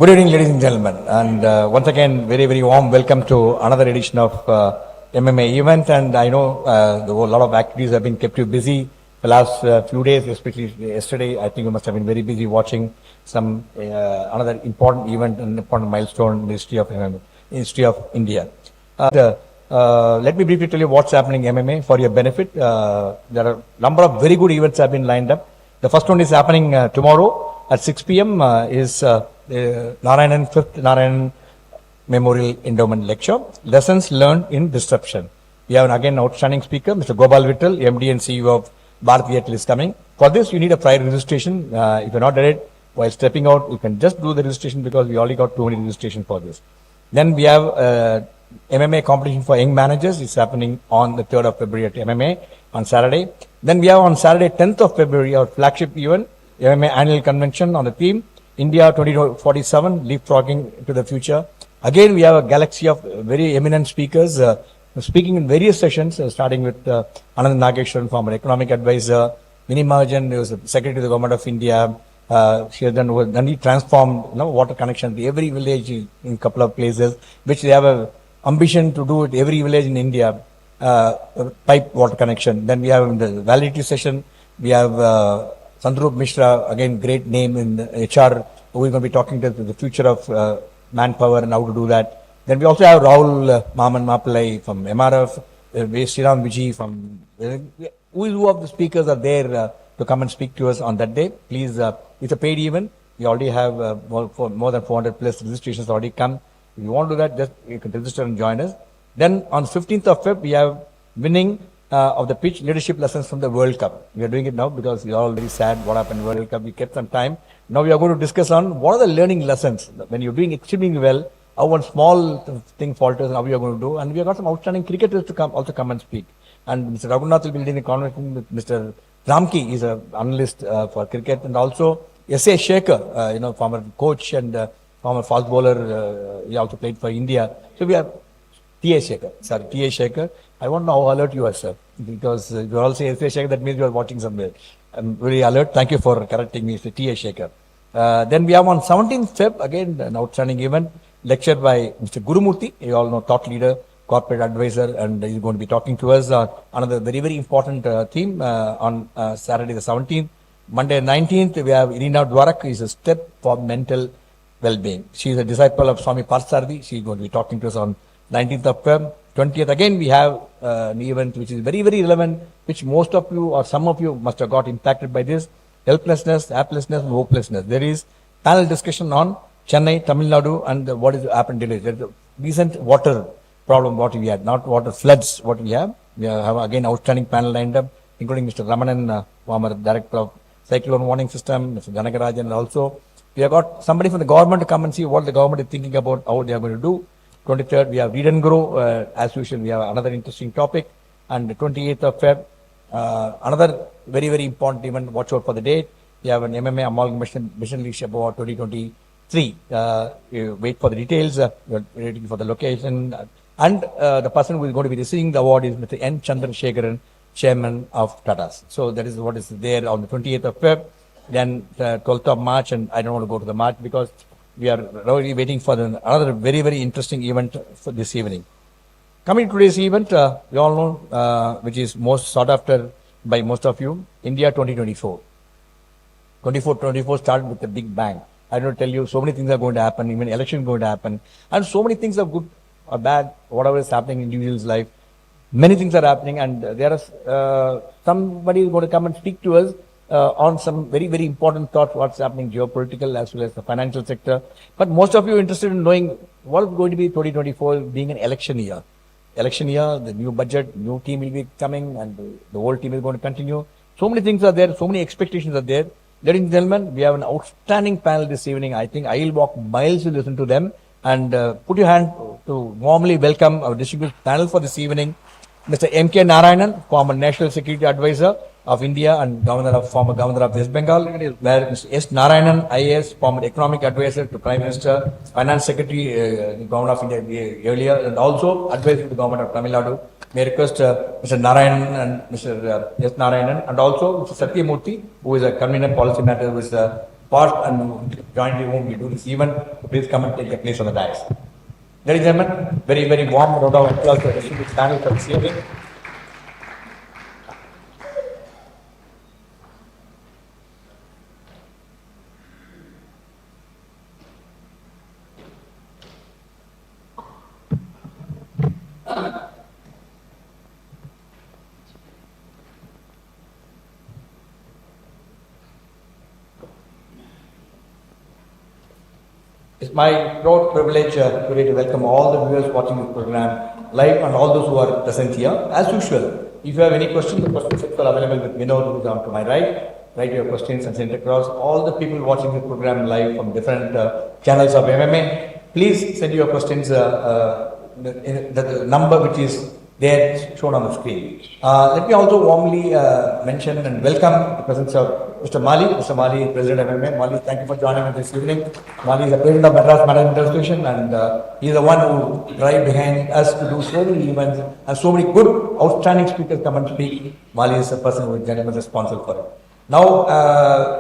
Good evening, ladies and gentlemen, and once again, very warm welcome to another edition of MMA event. And I know a lot of activities have been kept you busy the last few days, especially yesterday. I think you must have been very busy watching some another important event and important milestone in the history of MMA, history of India. Let me briefly tell you what's happening in MMA for your benefit. There are a number of very good events have been lined up. The first one is happening tomorrow at 6 p.m. Is Narayanan 5th Narayan Memorial Endowment Lecture, Lessons Learned in Disruption. We have again outstanding speaker, Mr. Gopal Vittal, MD and CEO of Retd is coming. For this, you need a prior registration. If you're not done it, while stepping out, you can just do the registration because we already got too many registration for this. Then we have MMA competition for young managers. It's happening on the 3rd of February at MMA on Saturday. Then we have on Saturday, 10th of February, our flagship event, MMA annual convention on the theme India 2047, leapfrogging to the future. Again, we have a galaxy of very eminent speakers speaking in various sessions, starting with Anand Nageshwaran, former economic advisor, Mini Mahajan, who was the Secretary to the Government of India. She has done he transformed water connection to every village in a couple of places, which they have a ambition to do it every village in India, pipe water connection. Then we have in the validity session, we have Sandrup Mishra, again great name in HR, who is going to be talking to the future of manpower and how to do that. Then we also have Rahul Maman Mapalai from MRF, Sriram Vijay from who of the speakers are there to come and speak to us on that day. Please, it's a paid event. We already have more than 400 plus registrations already come. If you want to do that, just you can register and join us. Then on 15th of Feb, we have winning of the pitch leadership lessons from the World Cup. We are doing it now because we are all very sad what happened in the World Cup. We kept some time. Now we are going to discuss on what are the learning lessons when you're doing extremely well, how one small thing falters and how you are going to do. And we have got some outstanding cricketers to come and speak. And Mr. Raghunath will be leading a conversation with Mr. Ramki, is an analyst for cricket, and also S.A. Shekhar, former coach and former fast bowler. He also played for India. So we have T.A. Shekhar. I want to know how alert you are, sir, because you all say S.A. Shekhar, that means you are watching somewhere. I'm very alert. Thank you for correcting me, Mr. T.A. Shekhar. Then we have on 17th Feb, again, an outstanding event, lecture by Mr. Gurumurthy, you all know, thought leader, corporate advisor, and he's going to be talking to us on another very important theme on Saturday the 17th. Monday 19th, we have Irina Dwarak, who is a step for mental well-being. She is a disciple of Swami Parthasarathi. She is going to be talking to us on 19th of Feb. 20th, again, we have an event which is very relevant, which most of you or some of you must have got impacted by this: helplessness, helplessness, and hopelessness. There is panel discussion on Chennai, Tamil Nadu, and what is happened today. There is a recent water problem, what we had, not water floods, what we have. We have again outstanding panel lined up, including Mr. Ramanan, former director of Cyclone Warning System, Mr. Ganagarajan, and also we have got somebody from the government to come and see what the government is thinking about, how they are going to do. 23rd, we have Read and Grow. As usual, we have another interesting topic. And the 28th of Feb, another very important event. Watch out for the date. We have an MMA Amalgamation Mission Leadership Award 2023. You wait for the details. We are waiting for the location. And the person who is going to be receiving the award is Mr. N. Chandrasekharan, Chairman of Tatas. So that is what is there on the 28th of Feb. Then the 12th of March, and I don't want to go to the March because we are really waiting for another very interesting event for this evening. Coming to today's event, we all know, which is most sought after by most of you, India 2024. 24 started with a big bang. I don't tell you, so many things are going to happen, even election is going to happen, and so many things are good or bad, whatever is happening in individual's life. Many things are happening, and there is somebody is going to come and speak to us on some very important thoughts, what's happening geopolitical as well as the financial sector. But most of you are interested in knowing what is going to be 2024 being an election year. Election year, the new budget, new team will be coming, and the old team is going to continue. So many things are there, so many expectations are there. Ladies and gentlemen, we have an outstanding panel this evening. I think I will walk miles to listen to them. And put your hand to warmly welcome our distinguished panel for this evening. Mr. M.K. Narayanan, former National Security Advisor of India and former Governor of West Bengal, where Mr. S. Narayanan, IAS, former Economic Advisor to Prime Minister, Finance Secretary, Governor of India earlier, and also Advisor to the Government of Tamil Nadu. May I request Mr. Narayanan and Mr. S. Narayanan, and also Mr. Satyamurthy, who is a convener policy matter, who is part and jointly whom we do this event, please come and take your place on the dais. Ladies and gentlemen, very, very warm round of applause for the distinguished panel for this evening. It's my proud privilege today to welcome all the viewers watching this program live and all those who are present here. As usual, if you have any questions, the question sets are available with Vinod, who is on to my right. Write your questions and send it across. All the people watching this program live from different channels of MMA, please send your questions the number which is there shown on the screen. Let me also warmly mention and welcome the presence of Mr. Mali. Mr. Mali, President of MMA. Mali, thank you for joining us this evening. Mali is the President of Madras Management Association, and he is the one who drive behind us to do so many events and so many good, outstanding speakers come and speak. Mali is the person who is gentleman responsible for it. Now,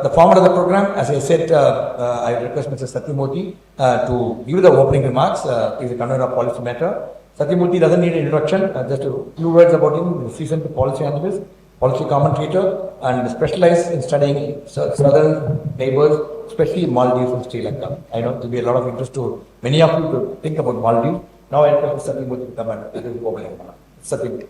the format of the program, as I said, I request Mr. Satyamurthy to give the opening remarks. He is a convener of policy matter. Satyamurthy doesn't need an introduction, just a few words about him. He's a seasoned policy analyst, policy commentator, and specialized in studying southern neighbors, especially Maldives and Sri Lanka. I know there will be a lot of interest to many of you to think about Maldives. Now I request Satyamurthy to come and give the opening remarks. Satyamurthy.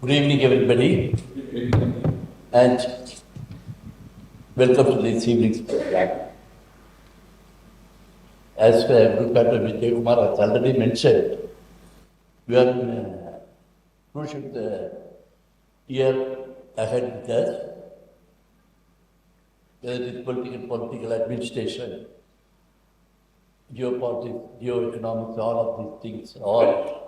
Good evening, everybody, and welcome to this evening's program. As Group Captain Vijay Kumar has already mentioned, we are in a crucial year ahead with us, whether it is political administration, geopolitics, geoeconomics, all of these things are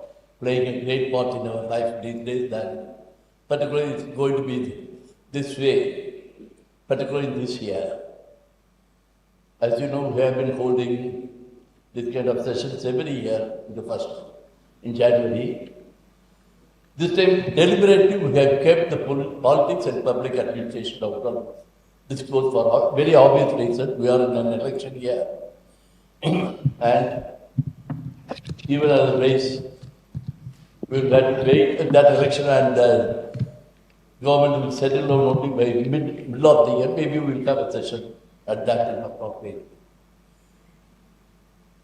playing a great part in our life these days, that particularly it's going to be this way, particularly in this year. As you know, we have been holding this kind of sessions every year in January. This time, deliberately, we have kept the politics and public administration out of this goes for a very obvious reason. We are in an election year. And even as a race, we will have to wait that election, and government will settle down only by middle of the year. Maybe we will have a session at that time appropriately.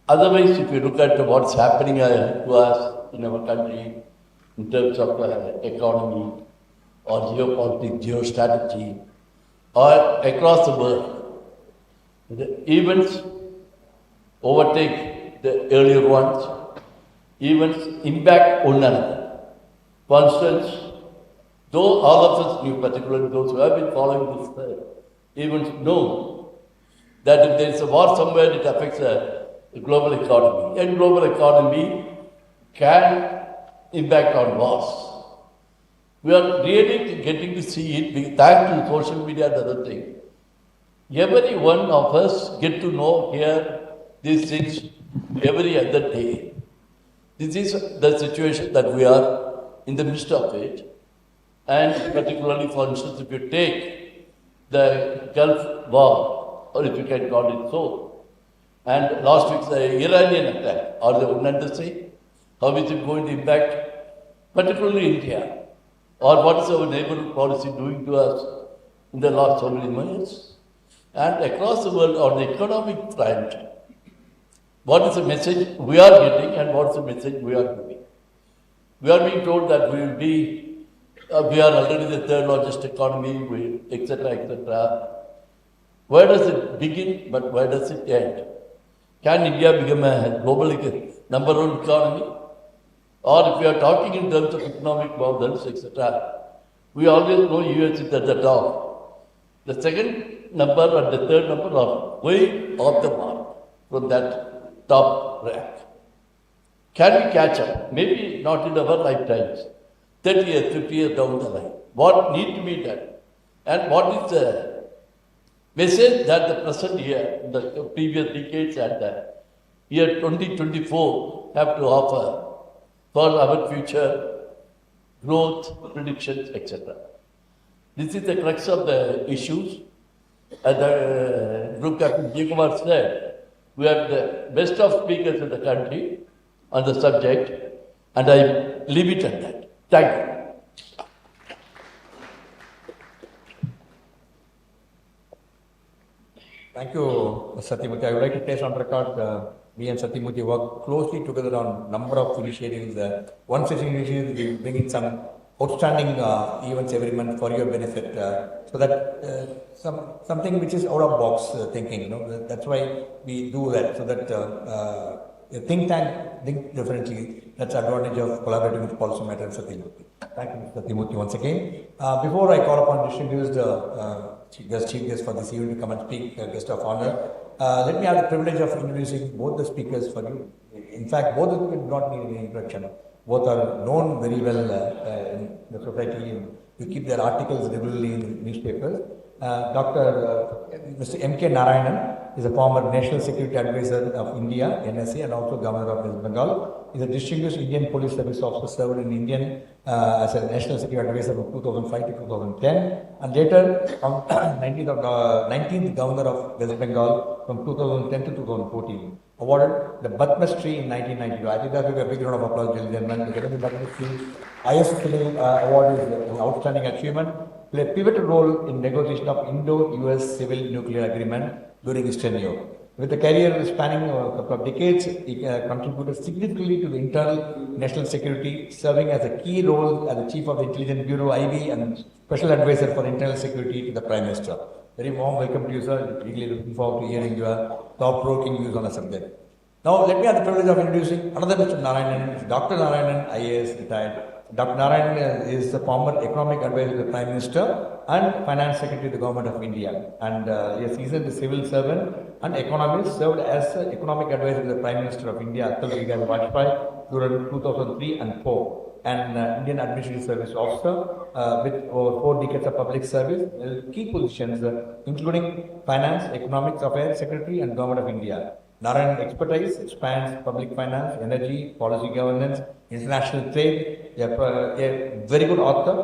Otherwise, if you look at what's happening to us in our country in terms of economy or geopolitics, geostrategy, or across the world, the events overtake the earlier ones, events impact one another. For instance, though all of us knew, particularly those who have been following this events, know that if there is a war somewhere, it affects the global economy. And global economy can impact on wars. We are really getting to see it, thanks to social media and other things. Every one of us get to know here these things every other day. This is the situation that we are in the midst of it. And particularly, for instance, if you take the Gulf War, or if you can call it so, and last week's Iranian attack, or the UNNDC, how is it going to impact particularly India? Or what is our neighborhood policy doing to us in the last so many months? And across the world, on the economic front, what is the message we are getting and what is the message we are giving? We are being told that we will be, we are already the third largest economy, etc., etc. Where does it begin, but where does it end? Can India become a global number one economy? Or if we are talking in terms of economic models, etc., we always know US is at the top. The second number and the third number are way off the mark from that top rank. Can we catch up? Maybe not in our lifetimes. 30 years, 50 years down the line. What needs to be done? And what is the message that the present year, the previous decades and year 2024 have to offer for our future growth, predictions, etc. This is the crux of the issues. As the Group Captain G. Kumar said, we have the best of speakers in the country on the subject, and I leave it at that. Thank you. Thank you, Satyamurthy. I would like to place on record, me and Satyamurthy work closely together on number of initiatives. One such initiative, we bring in some outstanding events every month for your benefit, so that something which is out of box thinking. That's why we do that, so that a think tank think differently. That's the advantage of collaborating with policymakers and Satyamurthy. Thank you, Mr. Satyamurthy, once again. Before I call upon distinguished chief guest for this evening to come and speak, guest of honor, let me have the privilege of introducing both the speakers for you. In fact, both of them do not need any introduction. Both are known very well in the society. You keep their articles regularly in the newspapers. Mr. M.K. Narayanan is a former National Security Advisor of India, NSA, and also Governor of West Bengal. He is a distinguished Indian Police Service officer, served in Indian as a National Security Advisor from 2005 to 2010, and later on 19th Governor of West Bengal from 2010 to 2014. Awarded the Padmashri in 1992. I think that will be a big round of applause, ladies and gentlemen. The Padmashri, highest award is an outstanding achievement. Played a pivotal role in negotiation of Indo-US Civil Nuclear Agreement during his tenure. With a career spanning a couple of decades, he contributed significantly to the internal national security, serving as a key role as the Chief of the Intelligence Bureau, IB, and Special Advisor for Internal Security to the Prime Minister. Very warm welcome to you, sir. Really looking forward to hearing your thought-provoking views on the subject. Now, let me have the privilege of introducing another Mr. Narayanan, Dr. Narayanan, IAS, retired. Dr. Narayan is the former economic advisor to the Prime Minister and Finance Secretary to the Government of India. And he is a seasoned civil servant and economist, served as economic advisor to the Prime Minister of India, Atal Bihari Vajpayee, during 2003 and 4. An Indian Administrative Service officer with over 4 decades of public service, key positions including Finance, Economics Affairs Secretary and Government of India. Narayan's expertise spans public finance, energy, policy governance, international trade. A very good author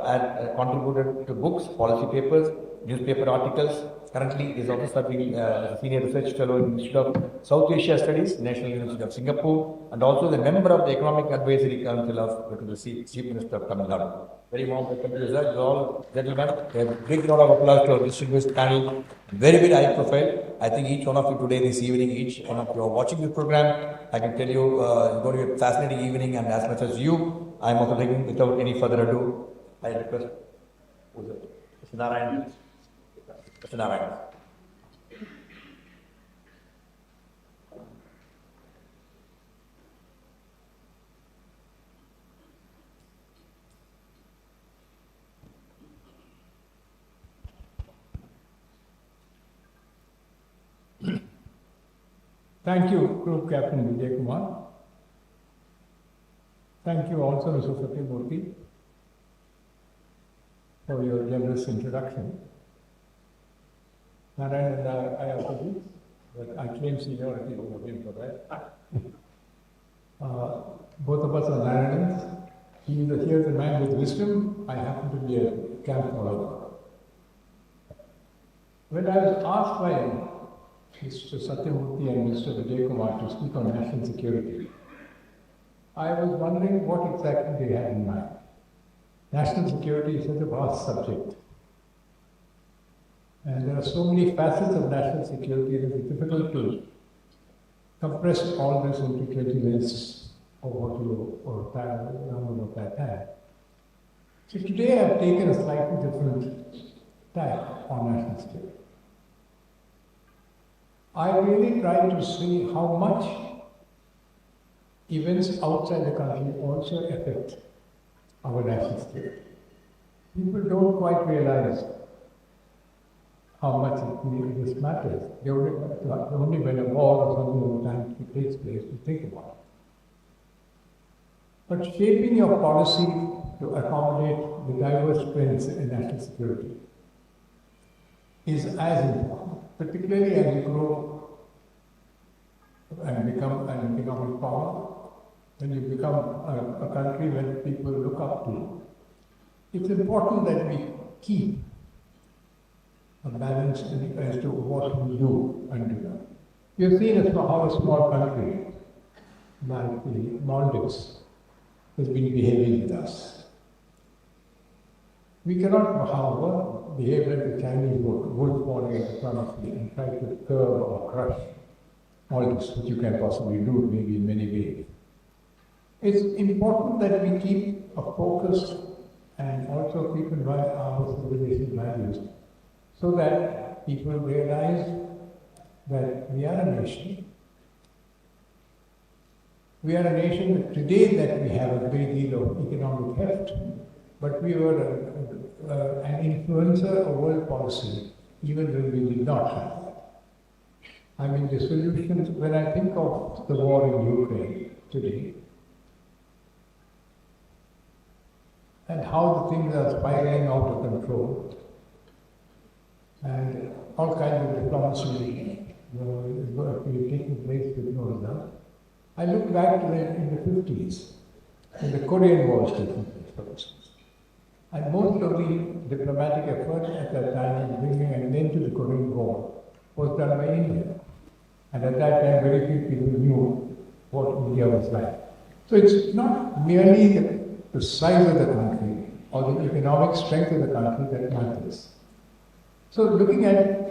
and contributed to books, policy papers, newspaper articles. Currently is also serving as a senior research fellow in the Institute of South Asia Studies, National University of Singapore, and also the member of the Economic Advisory Council of the Chief Minister of Tamil Nadu. Very warm welcome to you, sir. All gentlemen, a big round of applause to our distinguished panel. Very, very high profile. I think each one of you today, this evening, each one of you are watching this program. I can tell you it's going to be a fascinating evening, and as much as you, I'm also taking without any further ado. I request Mr. Narayan. Mr. Narayan. Thank you, Group Captain Vijay Kumar. Thank you also, Mr. Satyamurthy, for your generous introduction. Narayan and I apologize, but I claim seniority over him for that. Both of us are Narayanans. He is here, the man with wisdom. I happen to be a camp follower. When I was asked by Mr. Satyamurthy and Mr. Vijay Kumar to speak on national security, I was wondering what exactly they had in mind. National security is such a vast subject. And there are so many facets of national security that it's difficult to compress all this into 20 minutes or number of that time. So today I've taken a slightly different tack on national security. I really try to see how much events outside the country also affect our national security. People don't quite realize how much this matters. Only when a war or something like that takes place, you think about it. But shaping your policy to accommodate the diverse trends in national security is as important, particularly as you grow and become in power, when you become a country where people look up to, it's important that we keep a balance as to what we do and do not. You've seen how a small country like the Maldives has been behaving with us. We cannot, however, behave like the Chinese would falling in front of me and try to curb or crush Maldives, which you can possibly do maybe in many ways. It's important that we keep a focus and also keep in mind our civilization values so that people realize that we are a nation. We are a nation that today that we have a great deal of economic heft, but we were an influencer of world policy even when we did not have that. I mean, the solutions, when I think of the war in Ukraine today, and how the things are spiraling out of control, and all kinds of diplomacy is taking place with no result. I look back to in the 50s, when the Korean War was taking place, for instance. And most of the diplomatic effort at that time in bringing an end to the Korean War was done by India. And at that time, very few people knew what India was like. So it's not merely the size of the country or the economic strength of the country that matters. So looking at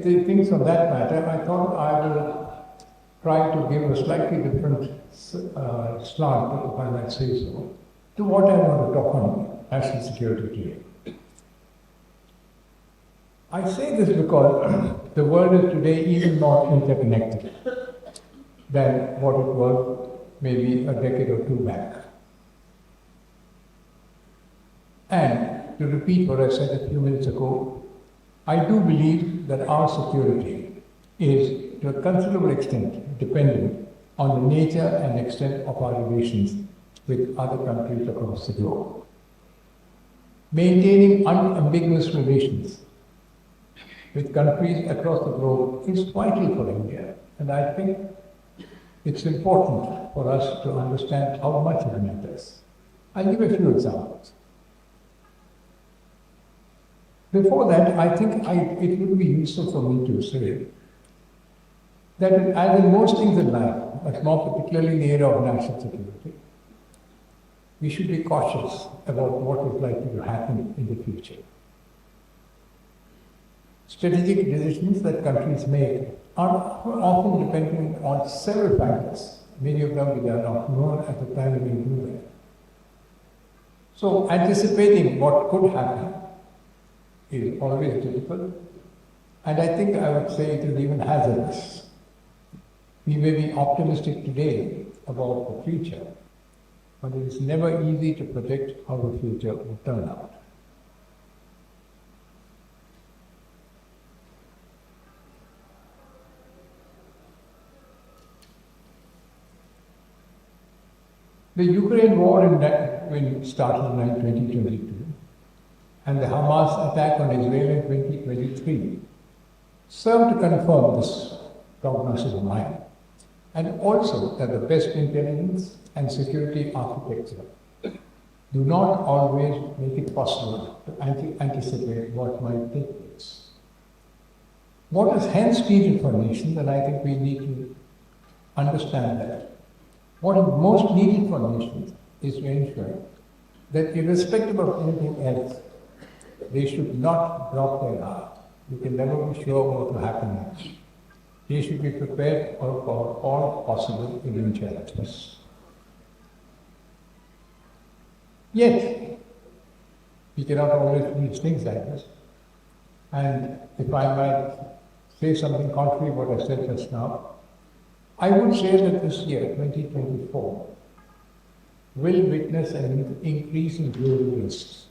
the things on that matter, I thought I will try to give a slightly different slant, if I might say so, to what I want to talk on national security today. I say this because the world is today even more interconnected than what it was maybe a decade or two back. And to repeat what I said a few minutes ago, I do believe that our security is to a considerable extent dependent on the nature and extent of our relations with other countries across the globe. Maintaining unambiguous relations with countries across the globe is vital for India, and I think it's important for us to understand how much it matters. I'll give a few examples. Before that, I think it would be useful for me to say that as in most things in life, but more particularly in the area of national security, we should be cautious about what is likely to happen in the future. Strategic decisions that countries make are often dependent on several factors, many of them which are not known at the time we do that. So anticipating what could happen is always difficult, and I think I would say it is even hazardous. We may be optimistic today about the future, but it is never easy to predict how the future will turn out. The Ukraine war when it started in 2022 and the Hamas attack on Israel in 2023 served to confirm this prognosis of mine, and also that the best intelligence and security architecture do not always make it possible to anticipate what might take place. What is hence needed for nations, and I think we need to understand that, what is most needed for nations is to ensure that irrespective of anything else, they should not drop their guard. You can never be sure what will happen next. They should be prepared for all possible eventualities. Yet, we cannot always reach things like this. And if I might say something contrary to what I said just now, I would say that this year, 2024, will witness an increase in global risks.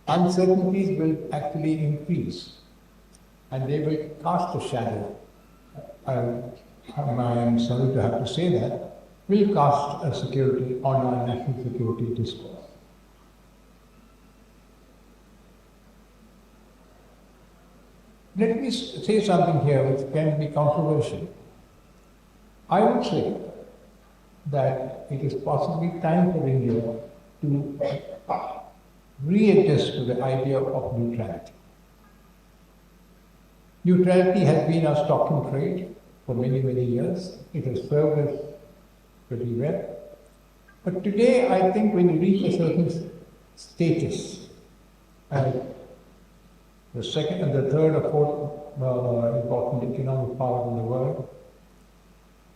Uncertainties will actually increase, and they will cast a shadow. I am sorry to have to say that, will cast a security on our national security discourse. Let me say something here which can be controversial, I would say that it is possibly time for India to readjust to the idea of neutrality. Neutrality has been our stock in trade for many, many years. It has served us pretty well. But today, I think when you reach a certain status, as the second and the third or fourth important economic power in the world,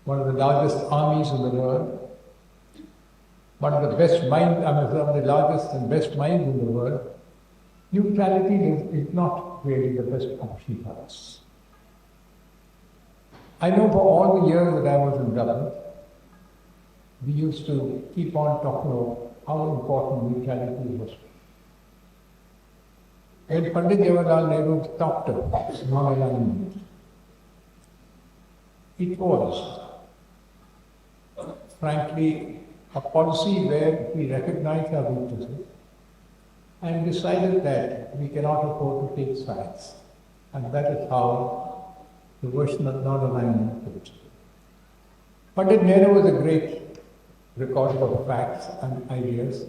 one of the largest armies in the world, one of the best minds, one of the largest and best minds in the world, neutrality is not really the best option for us. I know for all the years that I was in government, we used to keep on talking about how important neutrality was. And Pandit Jawaharlal Nehru talked about Narayanan. It was, frankly, a policy where we recognized our weaknesses and decided that we cannot afford to take sides. And that is how the version of non-alignment put it. Pandit Nehru was a great recorder of facts and ideas.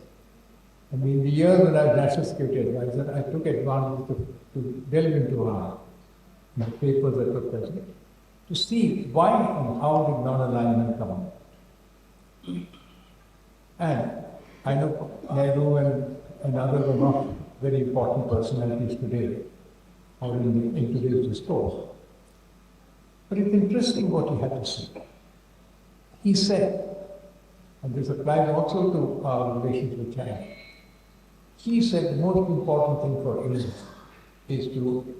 I mean, the years when I was National Security Advisor, I took advantage to delve into the papers that were present to see why and how did non-alignment come about. And I know Nehru and others are not very important personalities today or in today's discourse. But it's interesting what he had to say. He said, and this applies also to our relations with China, he said the most important thing for India is to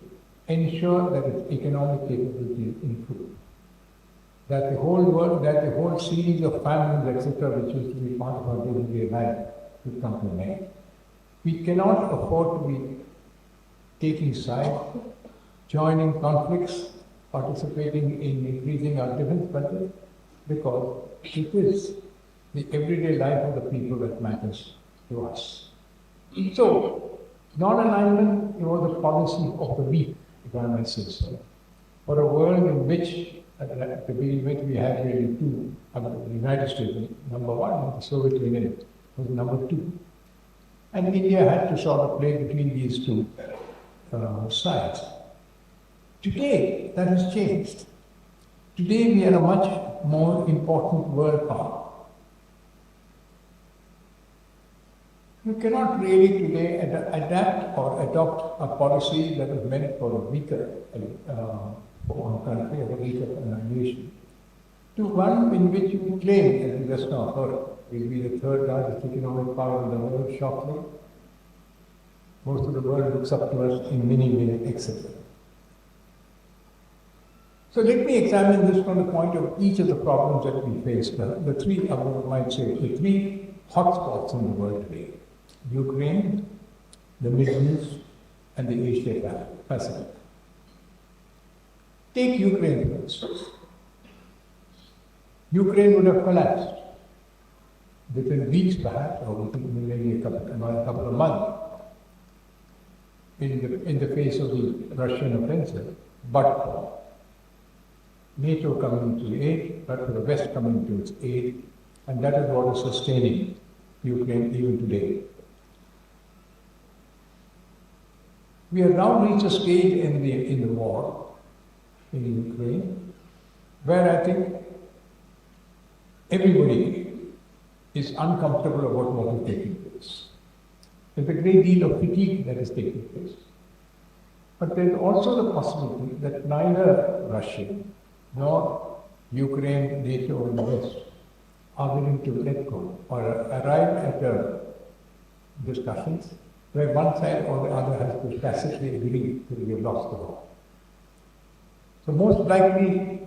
ensure that its economic capability improves. That the whole world, that the whole series of famines, etc., which used to be part of our day-to-day life, would come to an end. We cannot afford to be taking sides, joining conflicts, participating in increasing our defense budget, because it is the everyday life of the people that matters to us. So, non-alignment was a policy of the weak, if I may say so, for a world in which to begin with, we had really two. The United States, number one, and the Soviet Union was number two. And India had to sort of play between these two sides. Today, that has changed. Today, we are a much more important world power. You cannot really today adapt or adopt a policy that is meant for a weaker for one country or a weaker nation to one in which you claim, as you just now heard, will be the third largest economic power in the world shortly. Most of the world looks up to us in many, etc. So let me examine this from the point of each of the problems that we face. The three, I might say, the three hotspots in the world today: Ukraine, the Middle East, and the Asia Pacific. Take Ukraine first. Ukraine would have collapsed within weeks, perhaps, or within maybe a couple of months, in the face of the Russian offensive, but for NATO coming to aid, but for the West coming to its aid, and that is what is sustaining Ukraine even today. We have now reached a stage in the war in Ukraine where I think everybody is uncomfortable about what is taking place. There's a great deal of fatigue that is taking place. But there's also the possibility that neither Russia nor Ukraine, NATO, and the West are willing to let go or arrive at discussions where one side or the other has to tacitly agree that we have lost the war. So most likely,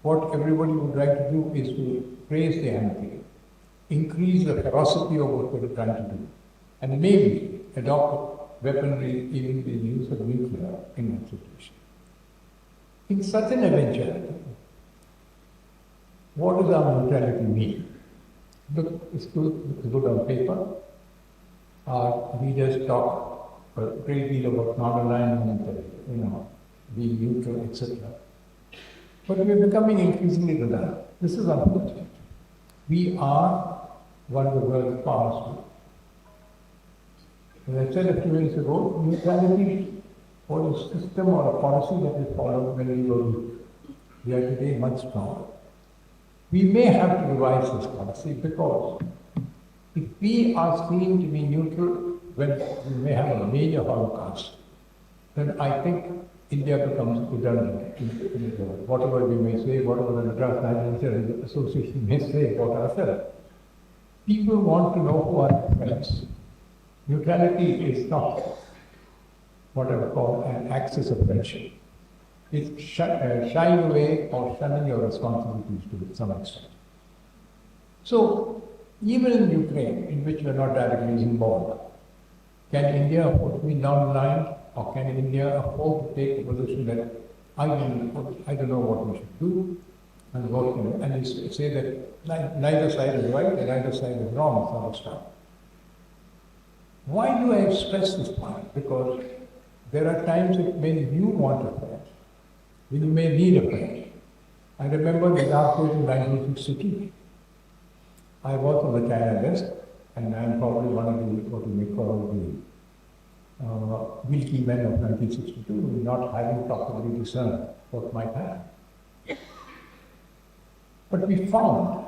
what everybody would like to do is to raise the ante, increase the ferocity of what we're trying to do, and maybe adopt weaponry, even the use of nuclear in that situation. In such an eventuality, what does our neutrality mean? Look, it's good on paper. Our leaders talk a great deal about non-alignment, being neutral, etc. But we're becoming increasingly redundant. This is unfortunate. We are one of the world's powers. As I said a few minutes ago, neutrality was a system or a policy that we followed when we were weak. We are today much stronger. We may have to revise this policy because if we are seen to be neutral when we may have a major holocaust, then I think India becomes redundant in the world. Whatever we may say, whatever the International Association may say about ourselves. People want to know who are friends. Neutrality is not what I would call an axis of friendship. It's shying away or shunning your responsibilities to some extent. So, even in Ukraine, in which we are not directly involved, can India afford to be non-aligned, or can India afford to take the position that I don't know what we should do, and say that neither side is right and neither side is wrong some extent. Why do I stress this point? Because there are times when you want a friend, when you may need a friend. I remember the last days in 1962. I was on the China desk, and I am probably one of the, what you may call the guilty men of 1962, not having properly discerned what might happen. But we found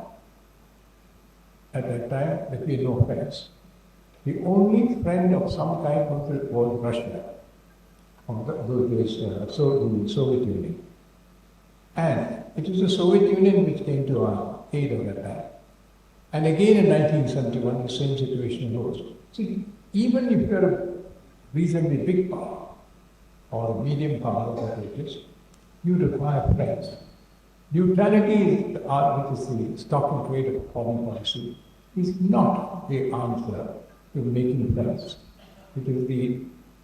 at that time that we had no friends. The only friend of some kind was Russia, of those days, so the Soviet Union. And it was the Soviet Union which came to our aid at that time. And again in 1971, the same situation arose. See, even if you're a reasonably big power, or a medium power, whatever it is, you require friends. Neutrality, which is the stock and trade of foreign policy, is not the answer to making friends. It is the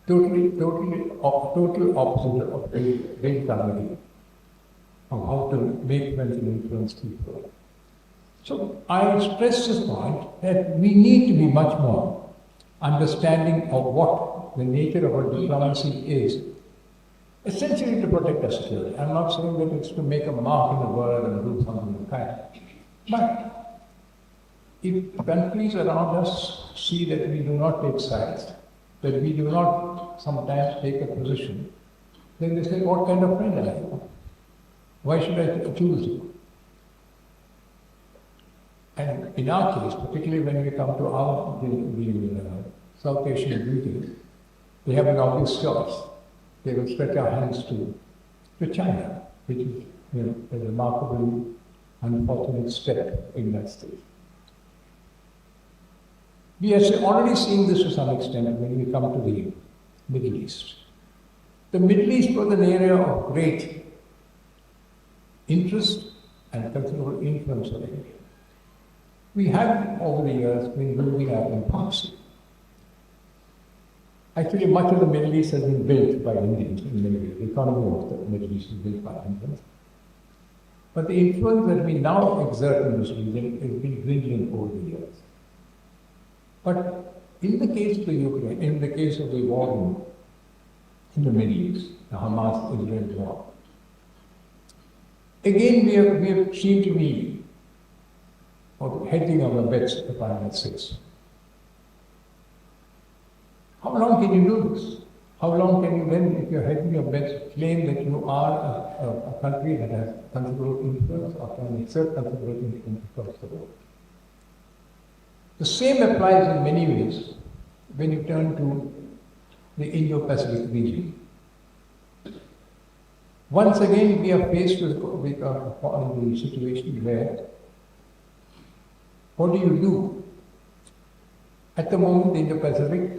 total opposite of great comedy, of how to make friends and influence people. So I stress this point that we need to be much more understanding of what the nature of our diplomacy is, essentially to protect our security. I'm not saying that it's to make a mark in the world and do something like that. But if countries around us see that we do not take sides, that we do not sometimes take a position, then they say, what kind of friend am I? Why should I choose you? And in our case, particularly when we come to our South Asian region, they have an obvious choice. They will stretch our hands to China, which is a remarkably unfortunate step in that state. We are already seeing this to some extent when we come to the Middle East. The Middle East was an area of great interest and considerable influence on India. We have, over the years, been building our own policy. Actually, much of the Middle East has been built by Indians in many ways. The economy of the Middle East is built by Indians. But the influence that we now exert in this region has been dwindling over the years. But in the case of the Ukraine, in the case of the war in the Middle East, the Hamas-Israel war, again we have seemed to be hedging our bets, if I might say so. How long can you do this? How long can you then, if you're hedging your bets, claim that you are a country that has considerable influence or can exert considerable influence across the world? The same applies in many ways when you turn to the Indo-Pacific region. Once again, we are faced with the situation where, what do you do? At the moment, the Indo-Pacific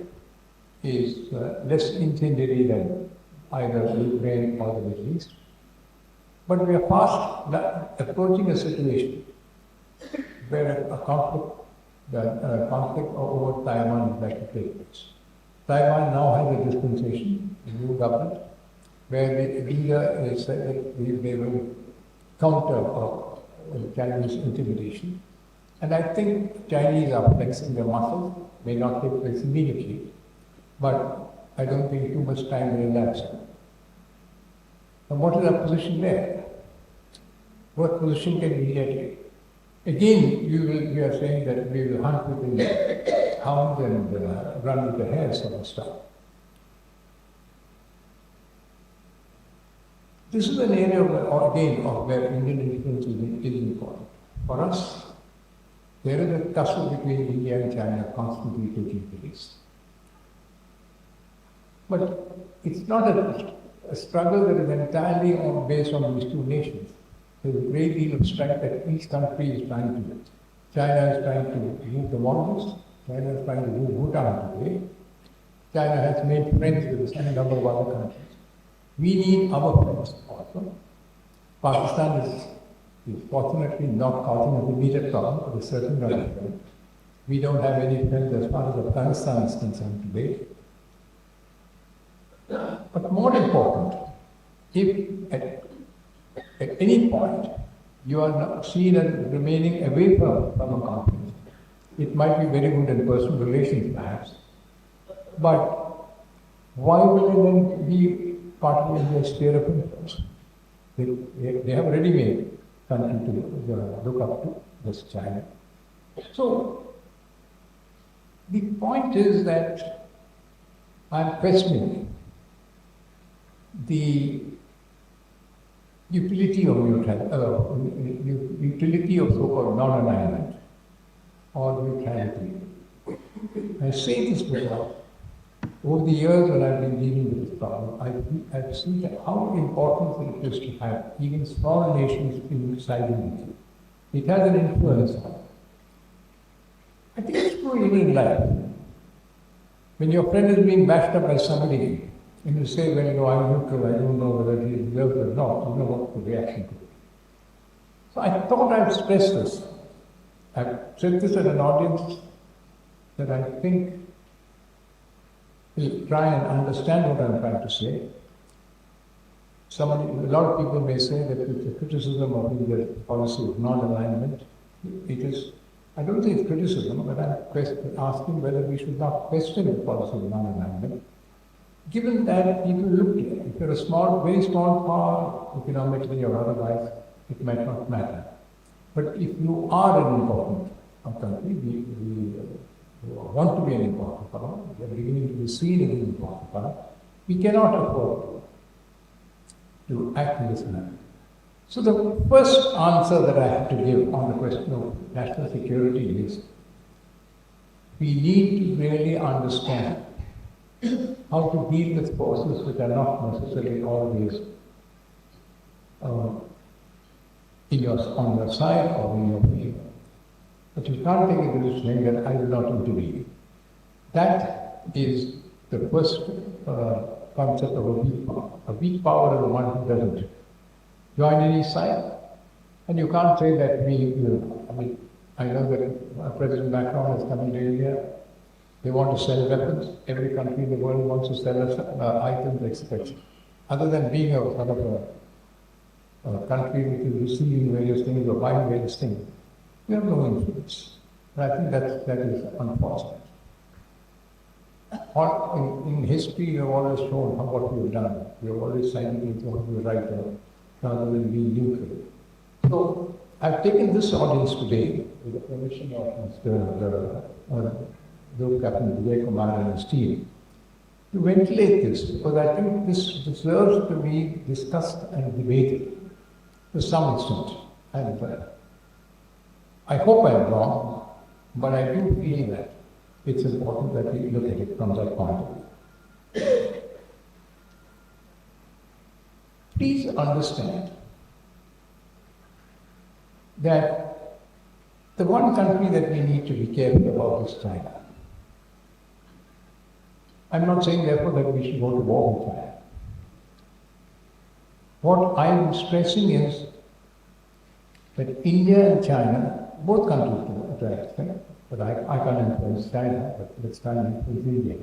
is less incendiary than either Ukraine or the Middle East. But we are fast approaching a situation where a conflict over Taiwan is likely to take place. Taiwan now has a dispensation, a new government, where the leader is that they will counter Chinese intimidation. And I think Chinese are flexing their muscles, may not take place immediately, but I don't think too much time will elapse. And what is our position there? What position can India take? Again, you are saying that we will hunt with the hounds and run with the hares sort of stuff. This is an area of where Indian influence is important. For us, there is a tussle between India and China constantly taking place. But it's not a struggle that is entirely based on these two nations. There's a great deal of strength that each country is trying to do. China is trying to move the Mongols. China is trying to move Bhutan today. China has made friends with a number of other countries. We need our friends also. Pakistan is fortunately not causing an immediate problem, but it's certainly not a friend. We don't have any friends as far as Afghanistan is concerned today. But more important, if at any point you are not seen as remaining away from a conflict, it might be very good in personal relations perhaps, but why will they then be part of India's sphere of influence? They have already made country to look up to, this China. So the point is that I'm questioning the utility of utility of so-called non-alignment or neutrality. I say this because over the years when I've been dealing with this problem, I've seen how important it is to have even small nations inside India. It has an influence on it. I think it's true even in life. When your friend is being bashed up by somebody, and you say, well, no, I'm neutral, I don't know whether he deserves it or not, you know what the reaction could be. So I thought I'd stress this. I've said this at an audience that I think will try and understand what I'm trying to say. A lot of people may say that it's a criticism of the policy of non-alignment. It is, I don't think it's criticism, but I'm asking whether we should not question the policy of non-alignment. Given that people look at it, if you're a very small power, economically or otherwise, it might not matter. But if you are an important country, we want to be an important power, we are beginning to be seen as an important power, we cannot afford to act in this manner. So the first answer that I have to give on the question of national security is, we need to really understand how to deal with forces which are not necessarily always on your side or in your favor. But you can't take a decision that I will not intervene. That is the first concept of a weak power. A weak power is the one who doesn't join any side. And you can't say that we will. I mean, I know that President Macron is coming to India. They want to sell weapons. Every country in the world wants to sell items, etc. Other than being a sort of a country which is receiving various things or buying various things, we have no influence. And I think that is unfortunate. In history, we have always shown what we have done. We have always sided with what we right rather than being neutral. So I've taken this audience today with the permission of Mr. Captain Vijay Kumar and his team to ventilate this, because I think this deserves to be discussed and debated to some extent. And I hope I'm wrong, but I do feel that it's important that we look at it from that point of view. Please understand that the one country that we need to be careful about is China. I'm not saying therefore that we should go to war with China. What I'm stressing is that India and China, both countries to an extent, but I can't influence China, but let's try and influence India.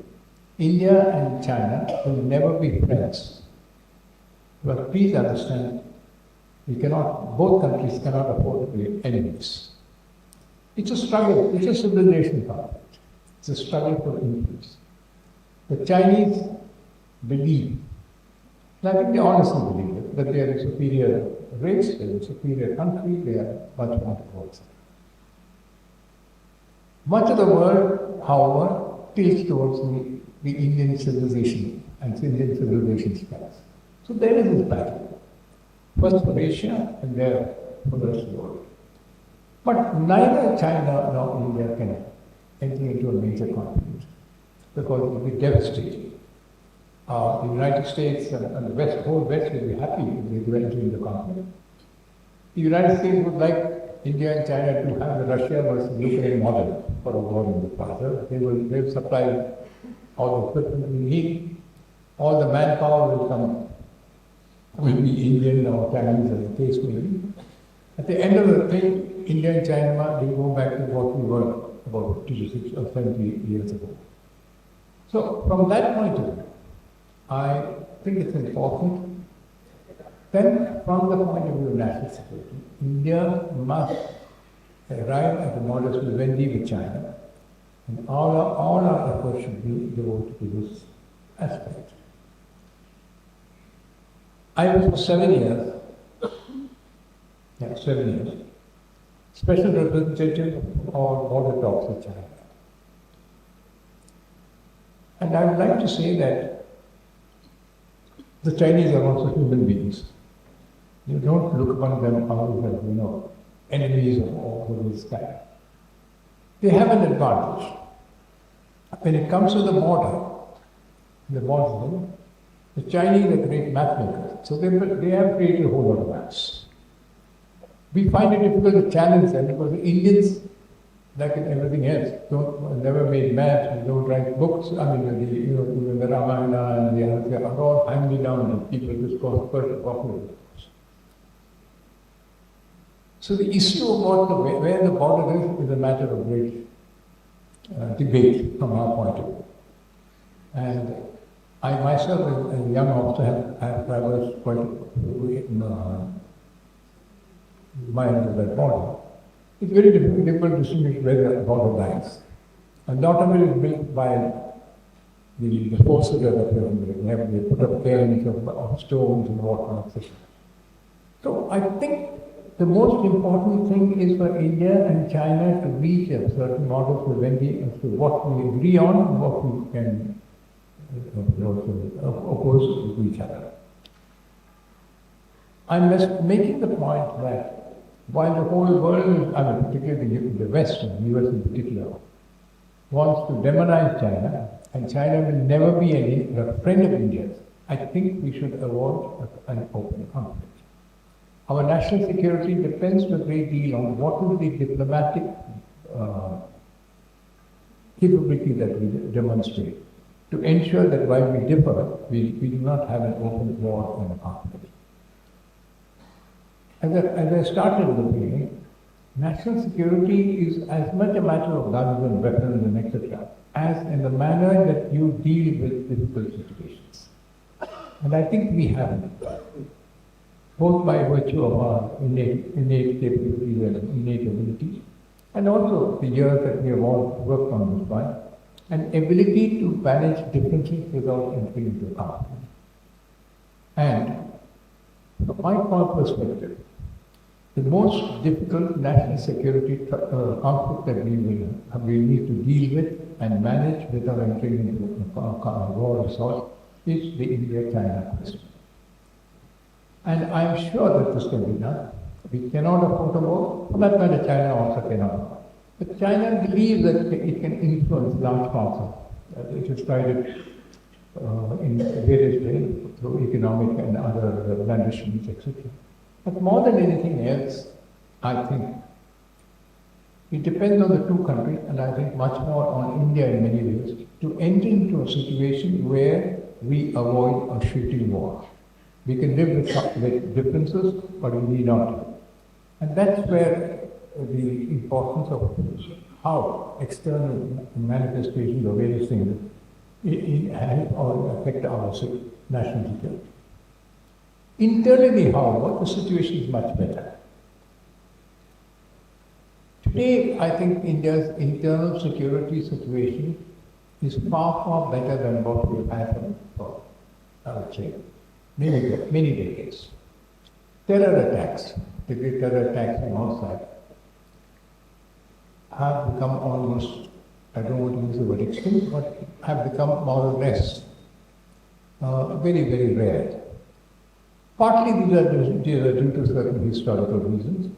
India and China will never be friends. But please understand, both countries cannot afford to be enemies. It's a struggle, it's a civilization conflict. It's a struggle for influence. The Chinese believe, and I think they honestly believe it, that they are a superior race, they're a superior country, they are much more towards it. Much of the world, however, tilts towards the Indian civilization and Indian civilization space. So there is this battle. First for Asia and then for the rest of the world. But neither China nor India can enter into a major conflict because it will be devastating. The United States and the West, whole West will be happy if they enter into the conflict. The United States would like India and China to have the Russia versus Ukraine model for a war in the future. They'll supply all the equipment we need. All the manpower will be Indian or Chinese as the case may be. At the end of the thing, India and China will go back to what we were about 56 or 70 years ago. So from that point of view, I think it's important. Then, from the point of view of national security, India must arrive at a modus vivendi with China, and all our efforts should be devoted to this aspect. I was for 7 years, special representative on border talks with China. And I would like to say that the Chinese are also human beings. You don't look upon them as, enemies of this kind. They have an advantage. When it comes to the border, the Chinese are great map makers, so they have created a whole lot of maps. We find it difficult to challenge them because the Indians, like in everything else, never made maps, they don't write books. I mean, the Ramayana and the others are all handed down and people just call popular. So the issue about where the border is a matter of great debate from our point of view. And I myself, as a young officer, have traversed quite a way in my end of that border. It's very difficult to distinguish where the border lies. A lot of it is built by the forces that are there. They put up cairns of stones and whatnot. So I think the most important thing is for India and China to reach a certain modus vivendi as to what we agree on and what we can oppose to each other. I'm just making the point that while the whole world, particularly the West, and the US in particular, wants to demonize China, and China will never be a friend of India's, I think we should avoid an open conflict. Our national security depends a great deal on what will be diplomatic capability that we demonstrate to ensure that while we differ, we do not have an open war and a conflict. As I started the beginning, national security is as much a matter of guns and weapons and etc. as in the manner that you deal with difficult situations. And I think we have it, both by virtue of our innate capabilities and innate abilities, and also the years that we have all worked on this one, an ability to manage differences without entering into conflict. And from my perspective, the most difficult national security conflict that we need to deal with and manage without entering into war or sort is the India-China question. And I am sure that this can be done. We cannot afford a war. For that matter, China also cannot. But China believes that it can influence large parts of it. It has tried it in various ways, through economic and other blandishments, etc. But more than anything else, I think it depends on the two countries, and I think much more on India in many ways, to enter into a situation where we avoid a shooting war. We can live with differences, but we need not. And that's where the importance of how external manifestations of various things help or affect our national security. Internally, however, the situation is much better. Today, I think India's internal security situation is far, far better than what we've had for, I would say, many decades. terror attacks, particularly terror attacks on our side, have become almost, I don't want to use the word extinct, but have become more or less very, very rare. Partly these are due to certain historical reasons.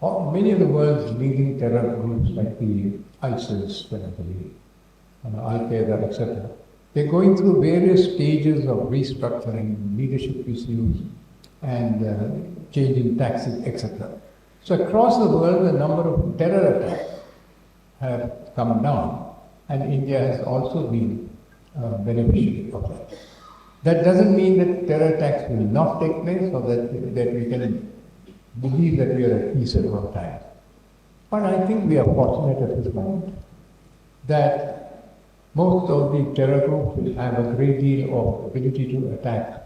Many of the world's leading terror groups like the ISIS, Al-Qaeda, etc., they're going through various stages of restructuring, leadership issues, and changing tactics, etc. So across the world, the number of terror attacks have come down, and India has also been beneficiary of that. That doesn't mean that terror attacks will not take place, or that we can believe that we are at peace at all times. But I think we are fortunate at this moment that most of the terror groups will have a great deal of ability to attack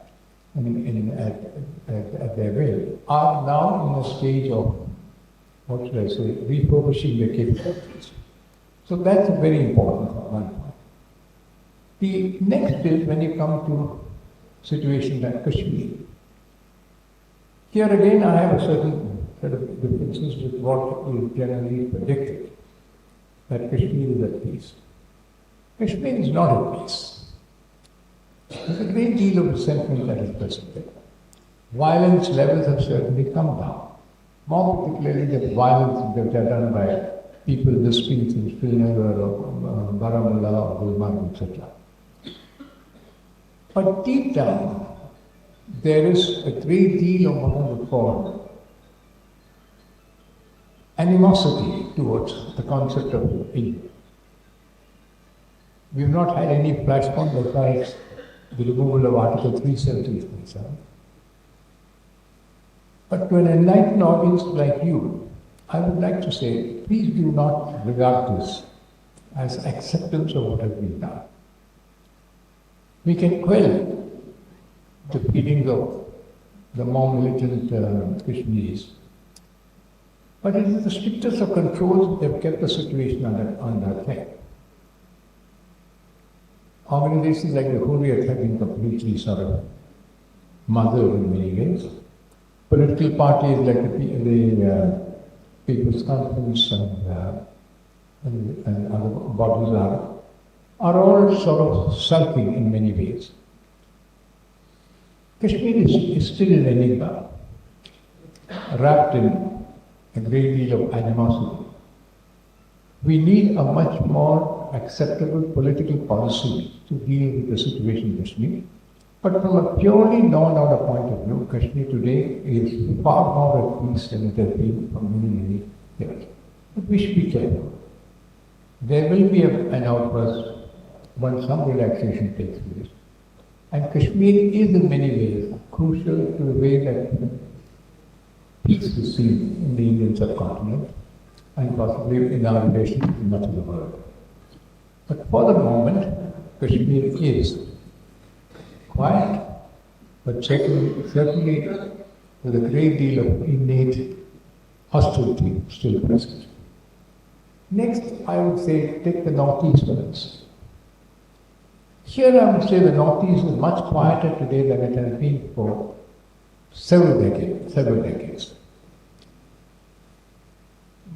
at their will, are now in a stage of, what should I say, refurbishing their capabilities. So that's very important one point. The next is when you come to situations like Kashmir. Here again I have a certain set of differences with what is generally predicted, that Kashmir is at peace. Kashmir is not at peace. There's a great deal of resentment that is present there. Violence levels have certainly come down. More particularly the violence that are done by people in the streets in Srinagar or Baramulla or Gulmarg, etc. But deep down, there is a great deal of what I would call animosity towards the concept of India. We have not had any flashpoint as far as the removal of Article 370 is concerned. But to an enlightened audience like you, I would like to say, please do not regard this as acceptance of what has been done. We can quell the feelings of the more militant Kashmiris, but it is the strictest of controls that have kept the situation under check. Organizations like the Hurriyat have been completely sort of mothered in many ways. Political parties like the People's Conference and other bodies are all sort of sulking in many ways. Kashmir is still an enigma, wrapped in a great deal of animosity. We need a much more acceptable political policy to deal with the situation in Kashmir. But from a purely non-order point of view, Kashmir today is far more at peace than it has been for many, many years. But we should be careful. There will be an outburst once some relaxation takes place. And Kashmir is in many ways crucial to the way that peace is seen in the Indian subcontinent and possibly in our relations with much of the world. But for the moment, Kashmir is quiet, but certainly with a great deal of innate hostility still present. Next, I would say, take the Northeast for instance. Here I would say the Northeast is much quieter today than it has been for several decades.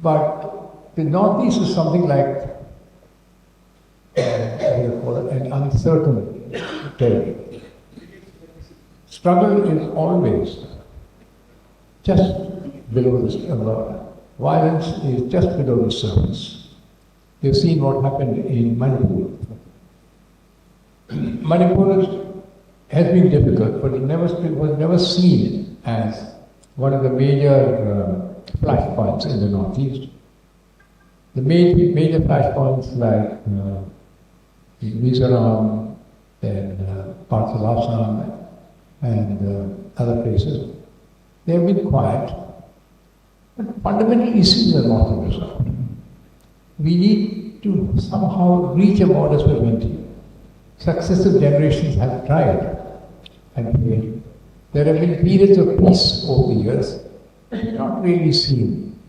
But the Northeast is something like an uncertain territory. Struggle is always just below the violence is just below the surface. You've seen what happened in Manipur. Manipur has been difficult, but it was never seen as one of the major flashpoints in the Northeast. The major flashpoints like Mizoram and parts of Assam and other places, they have been quiet. But fundamental issues are not resolved. We need to somehow reach a modus vivendi. Successive generations have tried and failed. There have been periods of peace over the years, but we've not really seen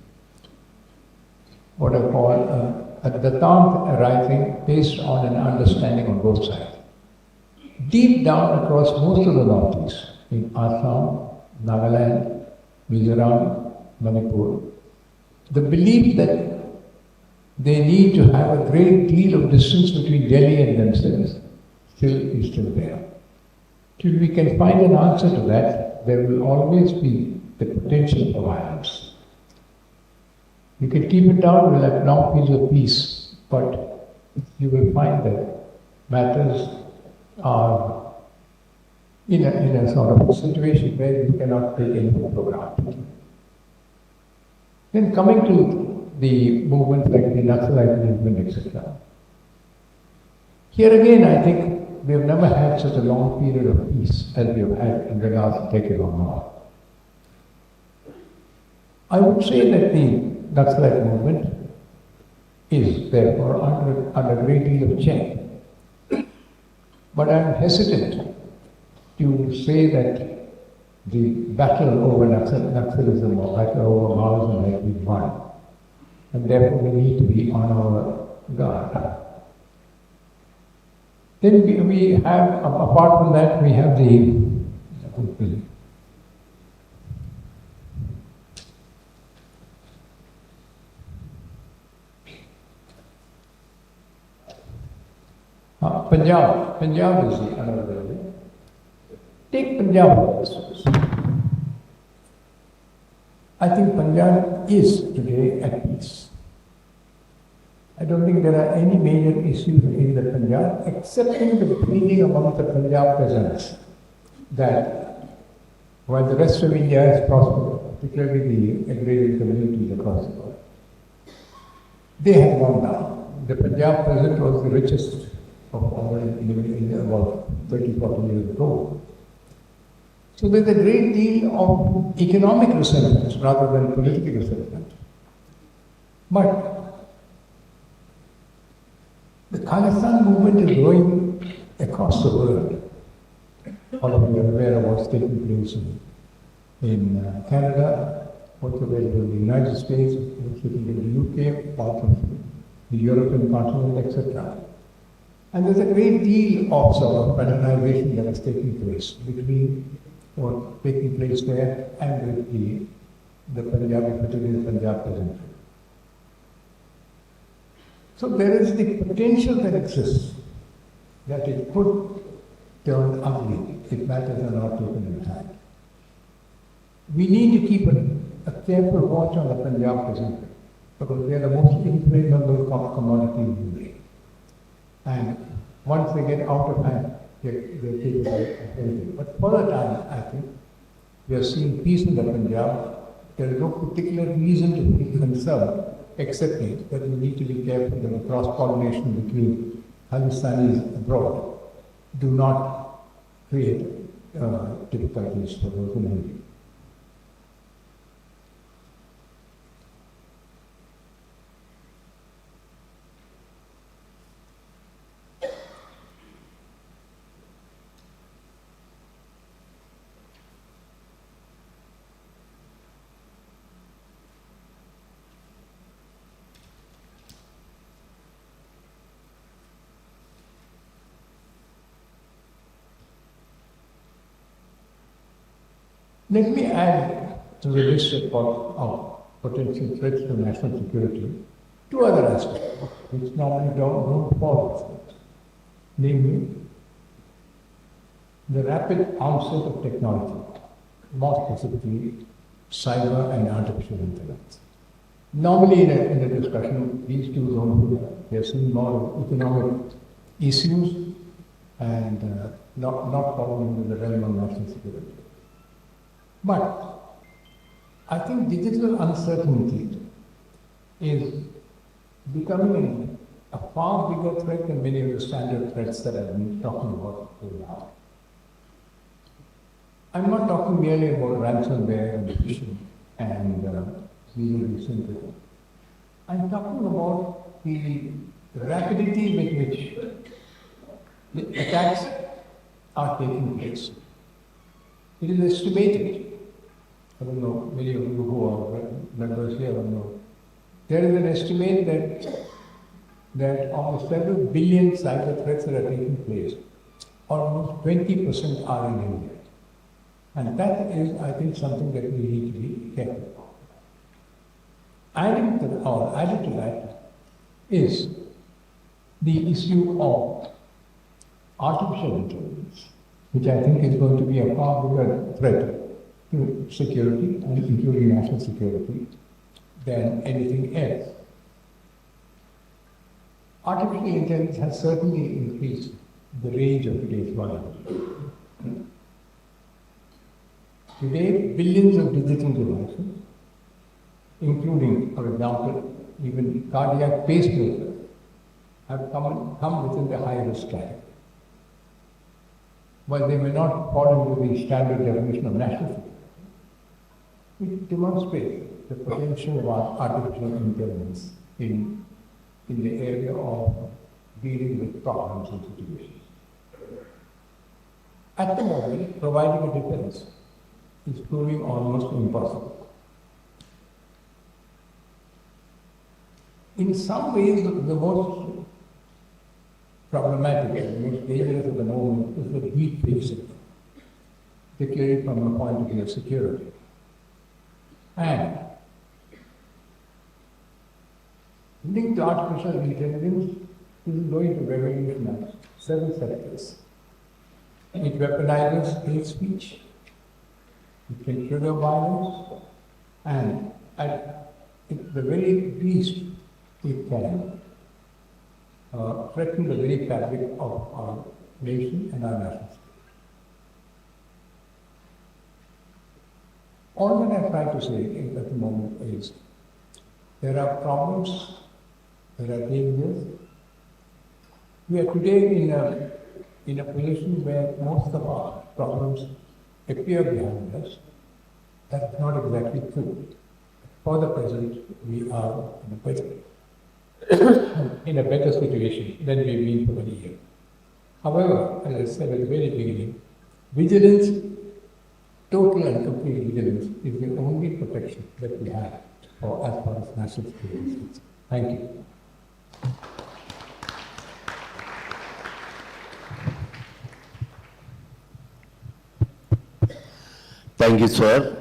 what I call a detente arising based on an understanding on both sides. Deep down across most of the Northeast, in Assam, Nagaland, Mizoram, Manipur, the belief that they need to have a great deal of distance between Delhi and themselves is still there. Till we can find an answer to that, there will always be the potential for violence. You can keep it down, we'll have long periods of peace, but you will find that matters are in a sort of situation where you cannot take anything for granted. Then coming to the movement like the Naxalite movement, etc. Here again, I think we have never had such a long period of peace as we have had in the last decade or more. I would say that the Naxalite movement is therefore under a great deal of check. But I am hesitant to say that the battle over Naxalism or battle over Maoism has been won. And therefore we need to be on our guard. Then we have, apart from that, we have the Punjab. Punjab is the another area. Take Punjab for instance. I think Punjab is today at peace. I don't think there are any major issues in the Punjab, excepting the feeling among the Punjab peasants that while the rest of India is prosperous, particularly the agrarian communities across the world, they have gone down. The Punjab peasant was the richest of all in about 30, 40 years ago. So there's a great deal of economic resentment rather than political resentment. But the Khalistan movement is growing across the world. All of you are aware of what's taking place in Canada, what's available in the United States, what's taking in the UK, part of the European continent, etc. And there's a great deal of sort of fraternization that is taking place between what's taking place there and with the Punjabi, particularly the Punjab peasantry. So there is the potential that exists that it could turn ugly if matters are not taken in hand. We need to keep a careful watch on the Punjab peasantry because they are the most inflammable commodity in India. And once they get out of hand, they're taken away. But for the time, I think, we are seeing peace in the Punjab. There is no particular reason to be concerned, except that we need to be careful that the cross-pollination between Khalistanis abroad do not create difficulties for those in India. Let me add to the list of potential threats to national security two other aspects which normally don't fall, namely the rapid onset of technology, more specifically cyber and artificial intelligence. Normally in a discussion, these two don't do that. We are seeing more of economic issues and not falling into the realm of national security. But I think digital uncertainty is becoming a far bigger threat than many of the standard threats that I've been talking about till now. I'm not talking merely about ransomware and phishing and legal disintegration. I'm talking about the rapidity with which the attacks are taking place. It is estimated, I don't know, many of you who are members here will know, there is an estimate that of the several billion cyber threats that are taking place, almost 20% are in India. And that is, I think, something that we need to be careful of. Added to that is the issue of artificial intelligence, which I think is going to be a far bigger threat to security, and including national security, than anything else. Artificial intelligence has certainly increased the range of today's vulnerability. Today, billions of digital devices, including, for example, even cardiac pacemakers, have come within the high-risk category. While they may not fall into the standard definition of national security, it demonstrates the potential of artificial intelligence in the area of dealing with problems and situations. At the moment, providing a defense is proving almost impossible. In some ways, the most problematic and most dangerous at the moment is the heat facing, particularly from the point of view of security. And linked to artificial intelligence is going to revolutionize several sectors. It weaponizes hate speech, it can trigger violence, and at the very least, it can threaten the very fabric of our nation and our national state. All that I try to say at the moment is there are problems, there are dangers. We are today in a position where most of our problems appear behind us. That's not exactly true. For the present, we are in a better situation than we've been for many years. However, as I said at the very beginning, vigilance, total and complete vigilance, is the only protection that we have for as far as national security is concerned. Thank you. Thank you, sir,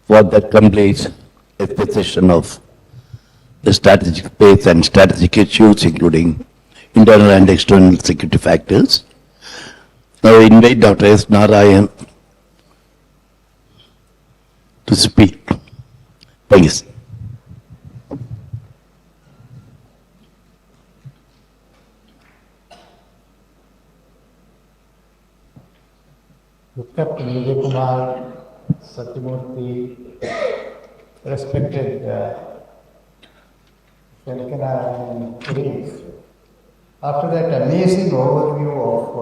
for that complete exposition of the strategic pace and strategic issues, including internal and external security factors. Now I invite Dr. S. Narayan to speak. Please. Captain Vijay Kumar, Satyamurthy, respected Narayan and colleagues. After that amazing overview of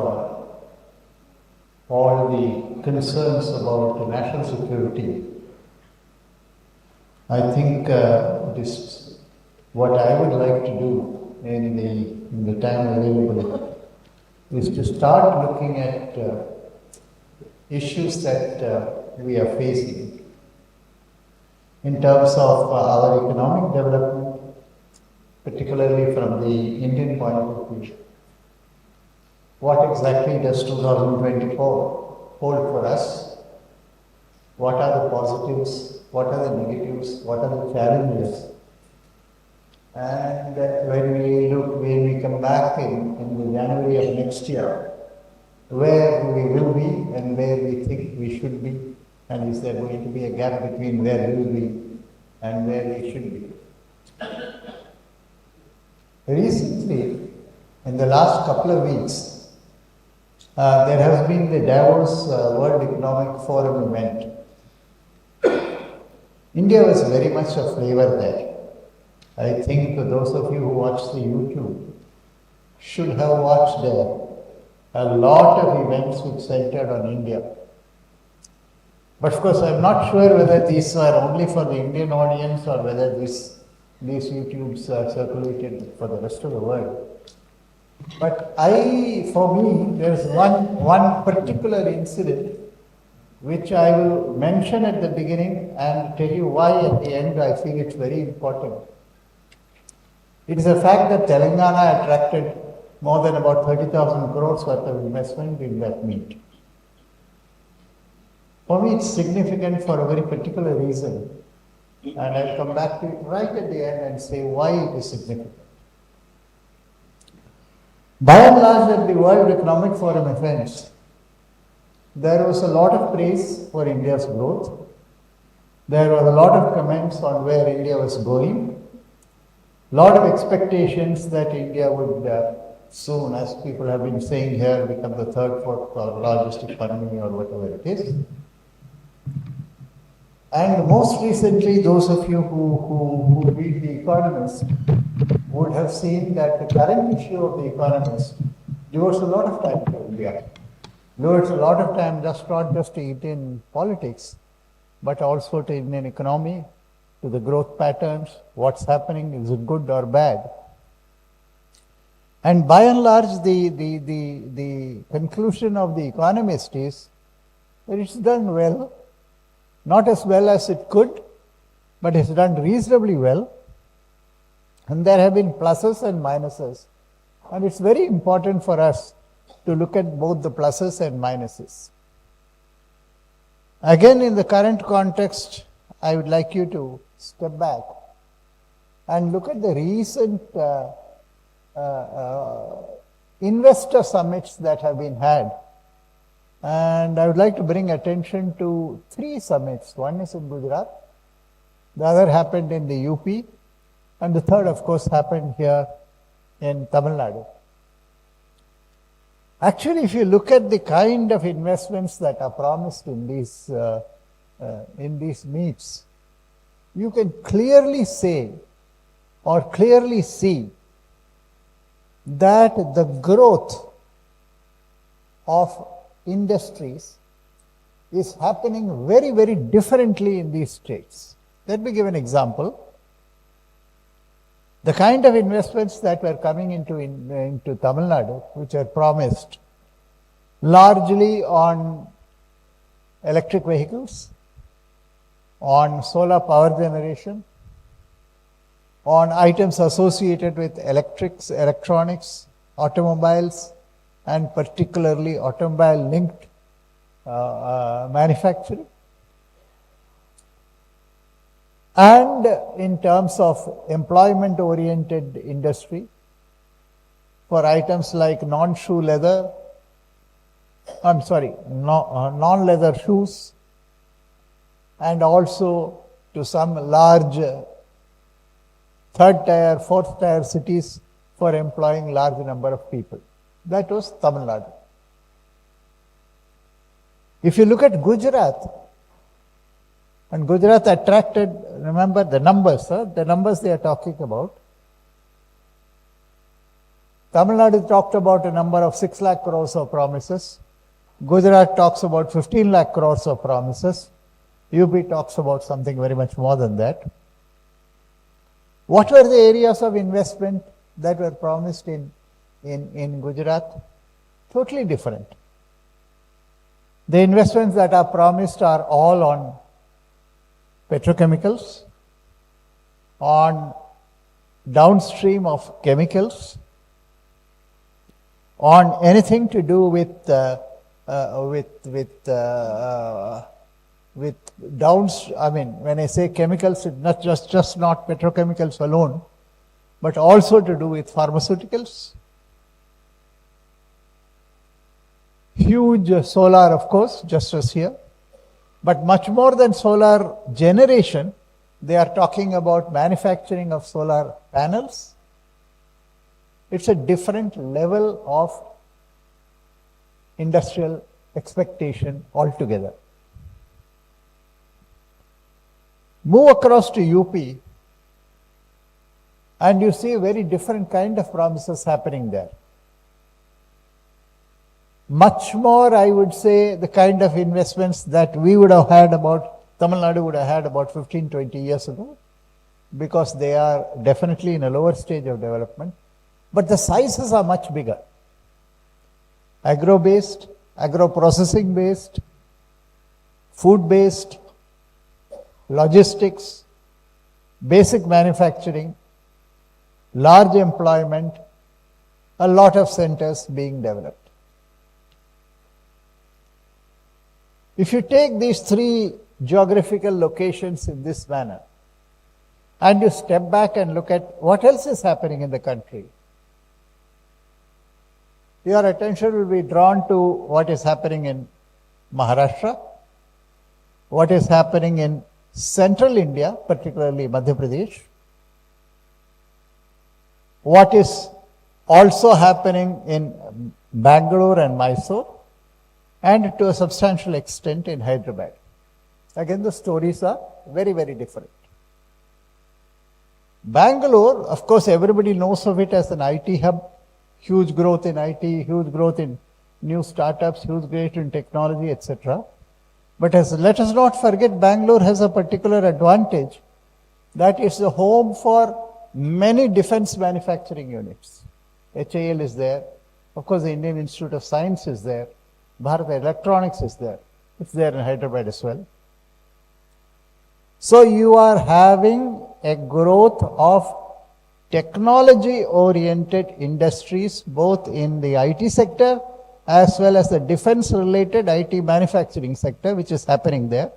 all the concerns about national security, I think this what I would like to do in the time available is to start looking at issues that we are facing in terms of our economic development, particularly from the Indian point of view. What exactly does 2024 hold for us? What are the positives? What are the negatives? What are the challenges? And when we come back in the January of next year, where we will be and where we think we should be, and is there going to be a gap between where we will be and where we should be. Recently, in the last couple of weeks, there has been the Davos World Economic Forum event. India was very much a flavor there. I think those of you who watch the YouTube should have watched a lot of events which centered on India. But of course, I'm not sure whether these are only for the Indian audience or whether these YouTubes are circulated for the rest of the world. But for me, there's one particular incident which I will mention at the beginning and tell you why at the end I feel it's very important. It is a fact that Telangana attracted more than about 30,000 crores worth of investment in that meet. For me, it's significant for a very particular reason, and I'll come back to it right at the end and say why it is significant. By and large, at the World Economic Forum events, there was a lot of praise for India's growth. There was a lot of comments on where India was going. A lot of expectations that India would soon, as people have been saying here, become the third, fourth or largest economy or whatever it is. And most recently, those of you who read The Economist would have seen that the current issue of The Economist devotes a lot of time to India. Devotes a lot of time not just to Indian politics, but also to Indian economy, to the growth patterns, what's happening, is it good or bad. And by and large, the conclusion of The Economist is that it's done well, not as well as it could, but it's done reasonably well. And there have been pluses and minuses. And it's very important for us to look at both the pluses and minuses. Again, in the current context, I would like you to step back and look at the recent investor summits that have been had. And I would like to bring attention to 3 summits. One is in Gujarat, the other happened in the UP, and the third, of course, happened here in Tamil Nadu. Actually, if you look at the kind of investments that are promised in these meets, you can clearly say or clearly see that the growth of industries is happening very, very differently in these states. Let me give an example. The kind of investments that were coming into Tamil Nadu, which are promised largely on electric vehicles, on solar power generation, on items associated with electronics, automobiles, and particularly automobile-linked manufacturing. And in terms of employment-oriented industry, for items like non-leather shoes, and also to some large third-tier, fourth-tier cities for employing large number of people. That was Tamil Nadu. If you look at Gujarat, and Gujarat attracted, remember the numbers they are talking about. Tamil Nadu talked about a number of 6 lakh crores of promises. Gujarat talks about 15 lakh crores of promises. UP talks about something very much more than that. What were the areas of investment that were promised in Gujarat? Totally different. The investments that are promised are all on petrochemicals, on downstream of chemicals, on anything to do with when I say chemicals, it's not just not petrochemicals alone, but also to do with pharmaceuticals. Huge solar, of course, just as here. But much more than solar generation, they are talking about manufacturing of solar panels. It's a different level of industrial expectation altogether. Move across to UP, and you see a very different kind of promises happening there. Much more, I would say, the kind of investments that we would have had Tamil Nadu would have had about 15, 20 years ago, because they are definitely in a lower stage of development. But the sizes are much bigger. Agro-based, agro-processing-based, food-based, logistics, basic manufacturing, large employment, a lot of centers being developed. If you take these three geographical locations in this manner, and you step back and look at what else is happening in the country, your attention will be drawn to what is happening in Maharashtra, what is happening in central India, particularly Madhya Pradesh, what is also happening in Bangalore and Mysore, and to a substantial extent in Hyderabad. Again, the stories are very, very different. Bangalore, of course, everybody knows of it as an IT hub, huge growth in IT, huge growth in new startups, huge growth in technology, etc. But let us not forget, Bangalore has a particular advantage, that it's the home for many defense manufacturing units. HAL is there, of course the Indian Institute of Science is there, Bharat Electronics is there, it's there in Hyderabad as well. So you are having a growth of technology-oriented industries both in the IT sector as well as the defense-related IT manufacturing sector, which is happening there.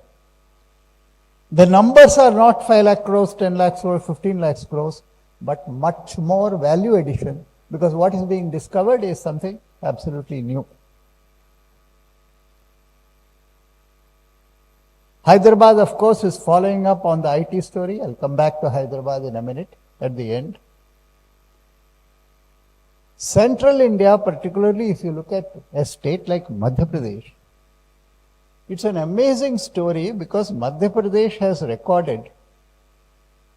The numbers are not 5 lakh crores, 10 lakh crores, 15 lakh crores, but much more value addition, because what is being discovered is something absolutely new. Hyderabad, of course, is following up on the IT story. I'll come back to Hyderabad in a minute at the end. Central India, particularly if you look at a state like Madhya Pradesh, it's an amazing story because Madhya Pradesh has recorded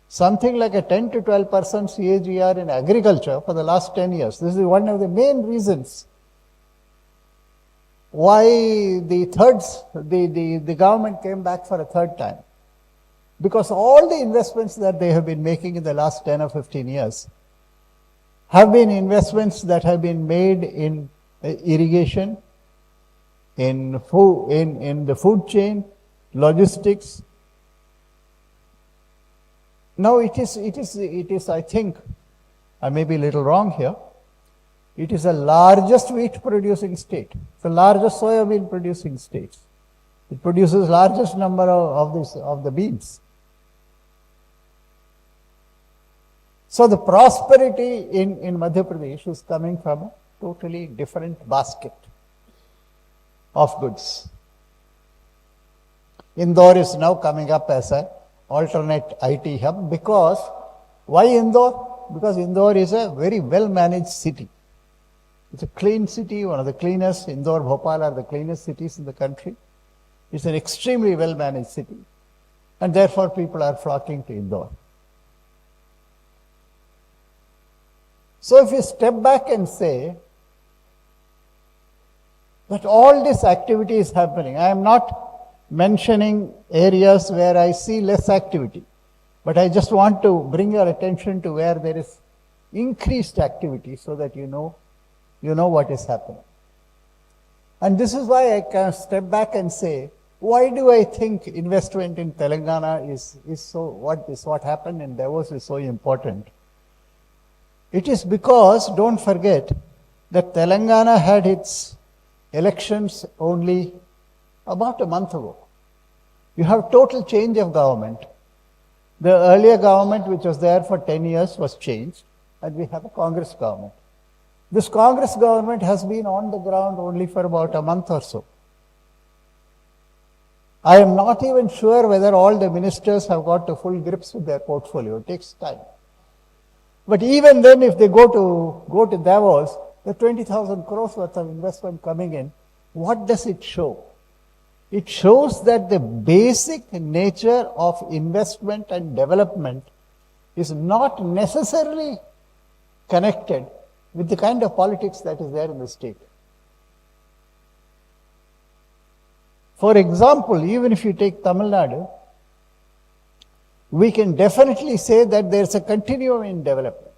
something like a 10 to 12% CAGR in agriculture for the last 10 years. This is one of the main reasons why the government came back for a third time. Because all the investments that they have been making in the last 10 or 15 years have been investments that have been made in irrigation, in the food chain, logistics. Now it is, I think, I may be a little wrong here, it is the largest wheat producing state, the largest soybean producing state. It produces largest number of the beans. So the prosperity in Madhya Pradesh is coming from a totally different basket of goods. Indore is now coming up as an alternate IT hub because, why Indore? Because Indore is a very well managed city. It's a clean city, one of the cleanest. Indore, Bhopal are the cleanest cities in the country. It's an extremely well managed city, and therefore people are flocking to Indore. So if you step back and say that all this activity is happening, I am not mentioning areas where I see less activity, but I just want to bring your attention to where there is increased activity so that you know what is happening. And this is why I can step back and say, why do I think investment in Telangana is what happened in Davos is so important? It is because, don't forget, that Telangana had its elections only about a month ago. You have total change of government. The earlier government, which was there for 10 years, was changed, and we have a Congress government. This Congress government has been on the ground only for about a month or so. I am not even sure whether all the ministers have got to full grips with their portfolio. It takes time. But even then, if they go to Davos, the 20,000 crores worth of investment coming in, what does it show? It shows that the basic nature of investment and development is not necessarily connected with the kind of politics that is there in the state. For example, even if you take Tamil Nadu, we can definitely say that there's a continuum in development.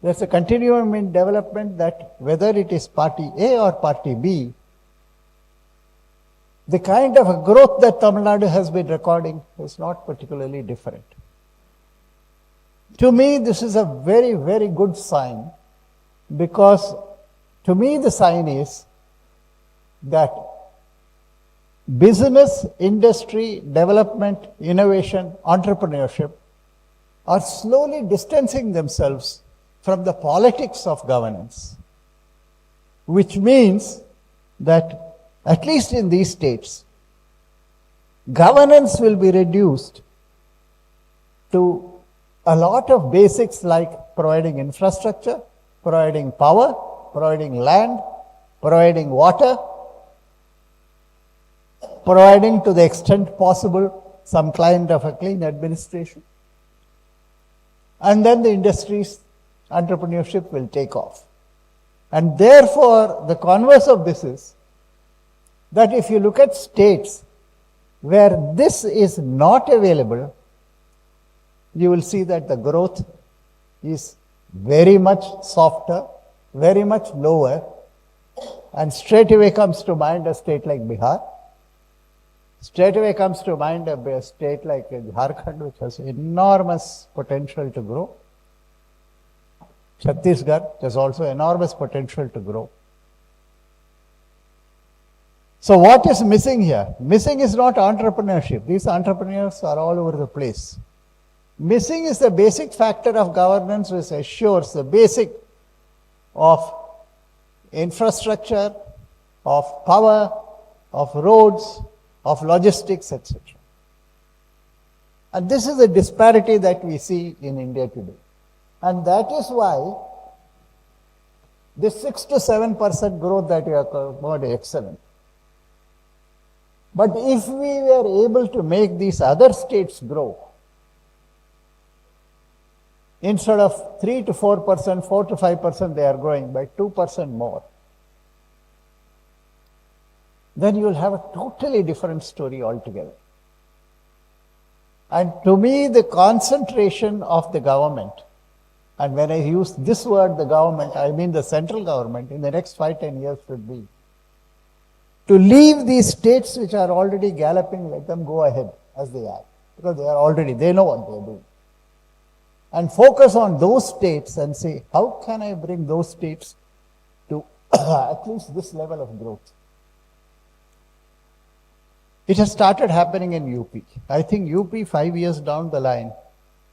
There's a continuum in development that whether it is party A or party B, the kind of a growth that Tamil Nadu has been recording is not particularly different. To me, this is a very, very good sign, because to me the sign is that business, industry, development, innovation, entrepreneurship are slowly distancing themselves from the politics of governance, which means that at least in these states, governance will be reduced to a lot of basics like providing infrastructure, providing power, providing land, providing water, providing to the extent possible some kind of a clean administration. And then the industries, entrepreneurship will take off. And therefore, the converse of this is that if you look at states where this is not available, you will see that the growth is very much softer, very much lower, and straight away comes to mind a state like Bihar. Straight away comes to mind a state like Jharkhand, which has enormous potential to grow. Chhattisgarh has also enormous potential to grow. So what is missing here? Missing is not entrepreneurship. These entrepreneurs are all over the place. Missing is the basic factor of governance which assures the basic of infrastructure, of power, of roads, of logistics, etc. And this is the disparity that we see in India today. And that is why this 6 to 7% growth that we are talking about is excellent. But if we were able to make these other states grow, instead of 3 to 4%, 4 to 5% they are growing by 2% more, then you will have a totally different story altogether. And to me, the concentration of the government, and when I use this word, the government, I mean the central government, in the next 5-10 years should be to leave these states which are already galloping, let them go ahead as they are. Because they know what they are doing. And focus on those states and say, how can I bring those states to at least this level of growth? It has started happening in UP. I think UP 5 years down the line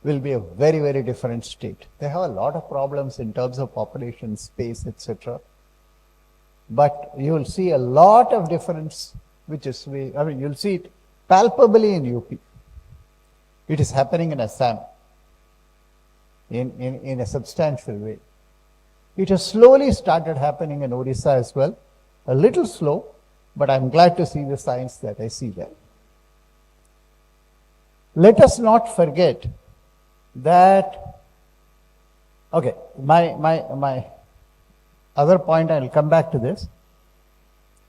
will be a very, very different state. They have a lot of problems in terms of population, space, etc. But you will see a lot of difference, you'll see it palpably in UP. It is happening in Assam in a substantial way. It has slowly started happening in Odisha as well, a little slow, but I'm glad to see the signs that I see there. Let us not forget that, okay, my other point, I'll come back to this.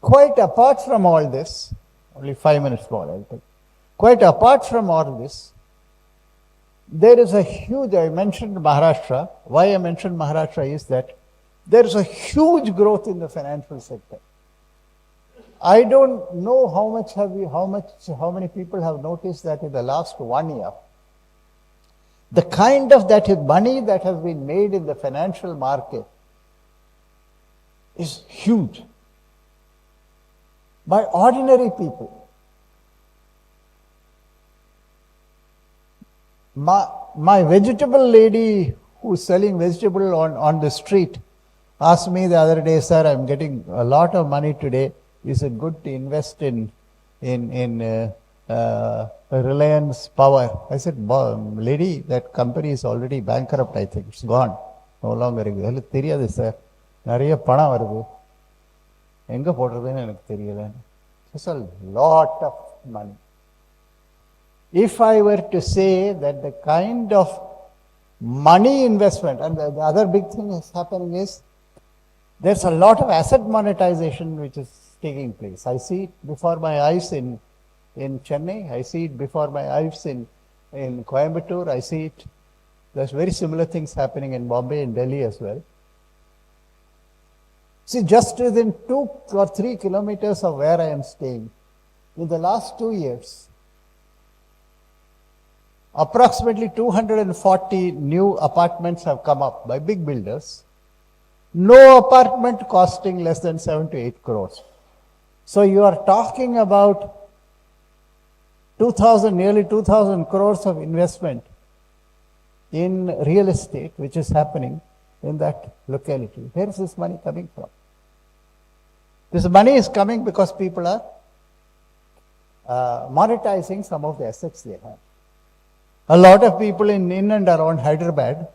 Quite apart from all this, only 5 minutes more, I'll take. Quite apart from all this, there is a huge, I mentioned Maharashtra. Why I mentioned Maharashtra is that there is a huge growth in the financial sector. I don't know how many people have noticed that in the last 1 year, the kind of money that has been made in the financial market is huge by ordinary people. My vegetable lady who's selling vegetable on the street asked me the other day, sir, I'm getting a lot of money today. Is it good to invest in Reliance Power? I said, lady, that company is already bankrupt, I think. It's gone. No longer exists. தெரியாது sir, நிறைய பணம் வருது, எங்க போடுறதுன்னு எனக்கு தெரியல. It's a lot of money. If I were to say that the kind of money investment, and the other big thing is happening is, there's a lot of asset monetization which is taking place. I see it before my eyes in Chennai. I see it before my eyes in Coimbatore. I see it. There's very similar things happening in Bombay and Delhi as well. See, just within 2 or 3 kilometers of where I am staying, in the last 2 years, approximately 240 new apartments have come up by big builders. No apartment costing less than 7 to 8 crores. So you are talking about 2,000, nearly 2,000 crores of investment in real estate, which is happening in that locality. Where is this money coming from? This money is coming because people are monetizing some of the assets they have. A lot of people in and around Hyderabad,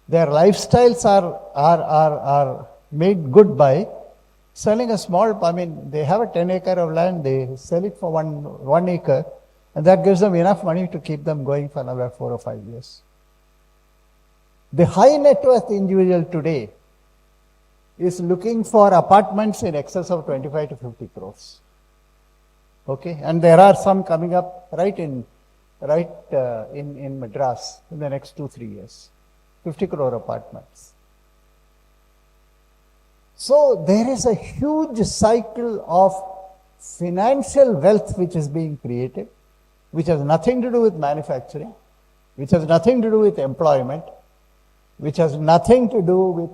their lifestyles are made good by selling a small, they have a 10 acre of land, they sell it for one acre, and that gives them enough money to keep them going for another 4 or 5 years. The high net worth individual today is looking for apartments in excess of 25 to 50 crores. Okay, and there are some coming up right in Madras in the next 2-3 years. 50 crore apartments. So there is a huge cycle of financial wealth which is being created, which has nothing to do with manufacturing, which has nothing to do with employment, which has nothing to do with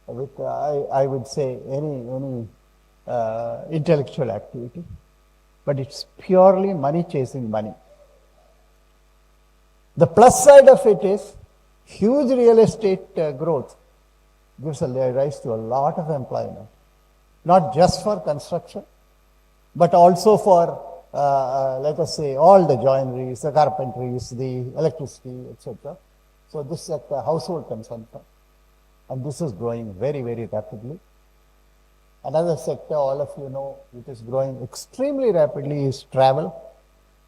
I would say any intellectual activity, but it's purely money chasing money. The plus side of it is huge real estate growth gives a rise to a lot of employment, not just for construction, but also for, let us say, all the joineries, the carpentries, the electricity, etc. So this is at the household consumption, and this is growing very, very rapidly. Another sector, all of you know, which is growing extremely rapidly is travel.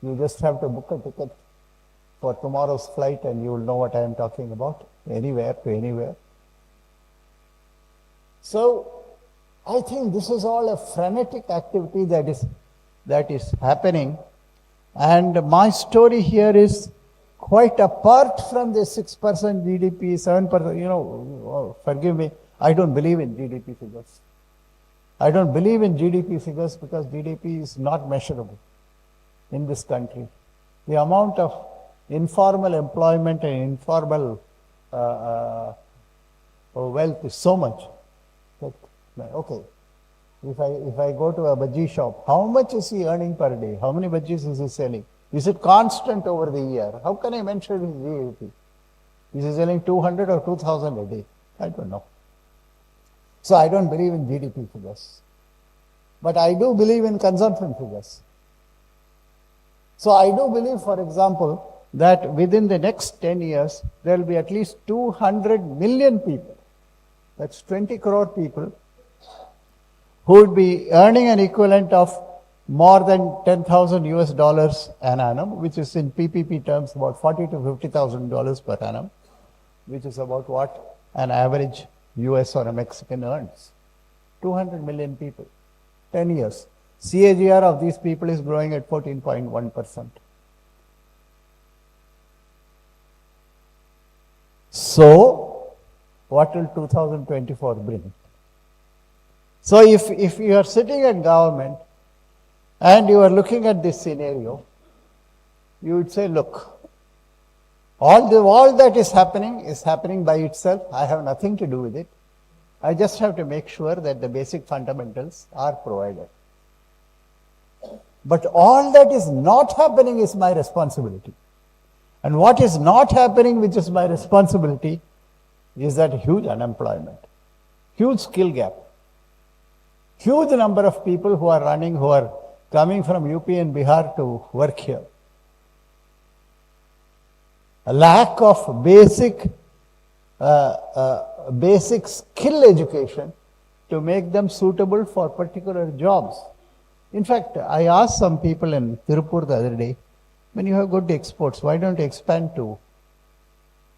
You just have to book a ticket for tomorrow's flight and you will know what I am talking about, anywhere to anywhere. So I think this is all a frenetic activity that is happening, and my story here is quite apart from the 6% GDP, 7%, forgive me, I don't believe in GDP figures. I don't believe in GDP figures because GDP is not measurable in this country. The amount of informal employment and informal wealth is so much. Okay, if I go to a bhaji shop, how much is he earning per day? How many bhajis is he selling? Is it constant over the year? How can I measure his GDP? Is he selling 200 or 2,000 a day? I don't know. So I don't believe in GDP figures. But I do believe in consumption figures. So I do believe, for example, that within the next 10 years, there will be at least 200 million people, that's 20 crore people, who would be earning an equivalent of more than 10,000 US dollars an annum, which is in PPP terms about $40,000 to $50,000 per annum, which is about what an average US or a Mexican earns. 200 million people, 10 years. CAGR of these people is growing at 14.1%. So, what will 2024 bring? So, if you are sitting at government and you are looking at this scenario, you would say, look, all that is happening by itself. I have nothing to do with it. I just have to make sure that the basic fundamentals are provided. But all that is not happening is my responsibility. And what is not happening, which is my responsibility, is that huge unemployment, huge skill gap, huge number of people who are coming from UP and Bihar to work here. A lack of basic skill education to make them suitable for particular jobs. In fact, I asked some people in Tirupur the other day, when you have good exports, why don't you expand to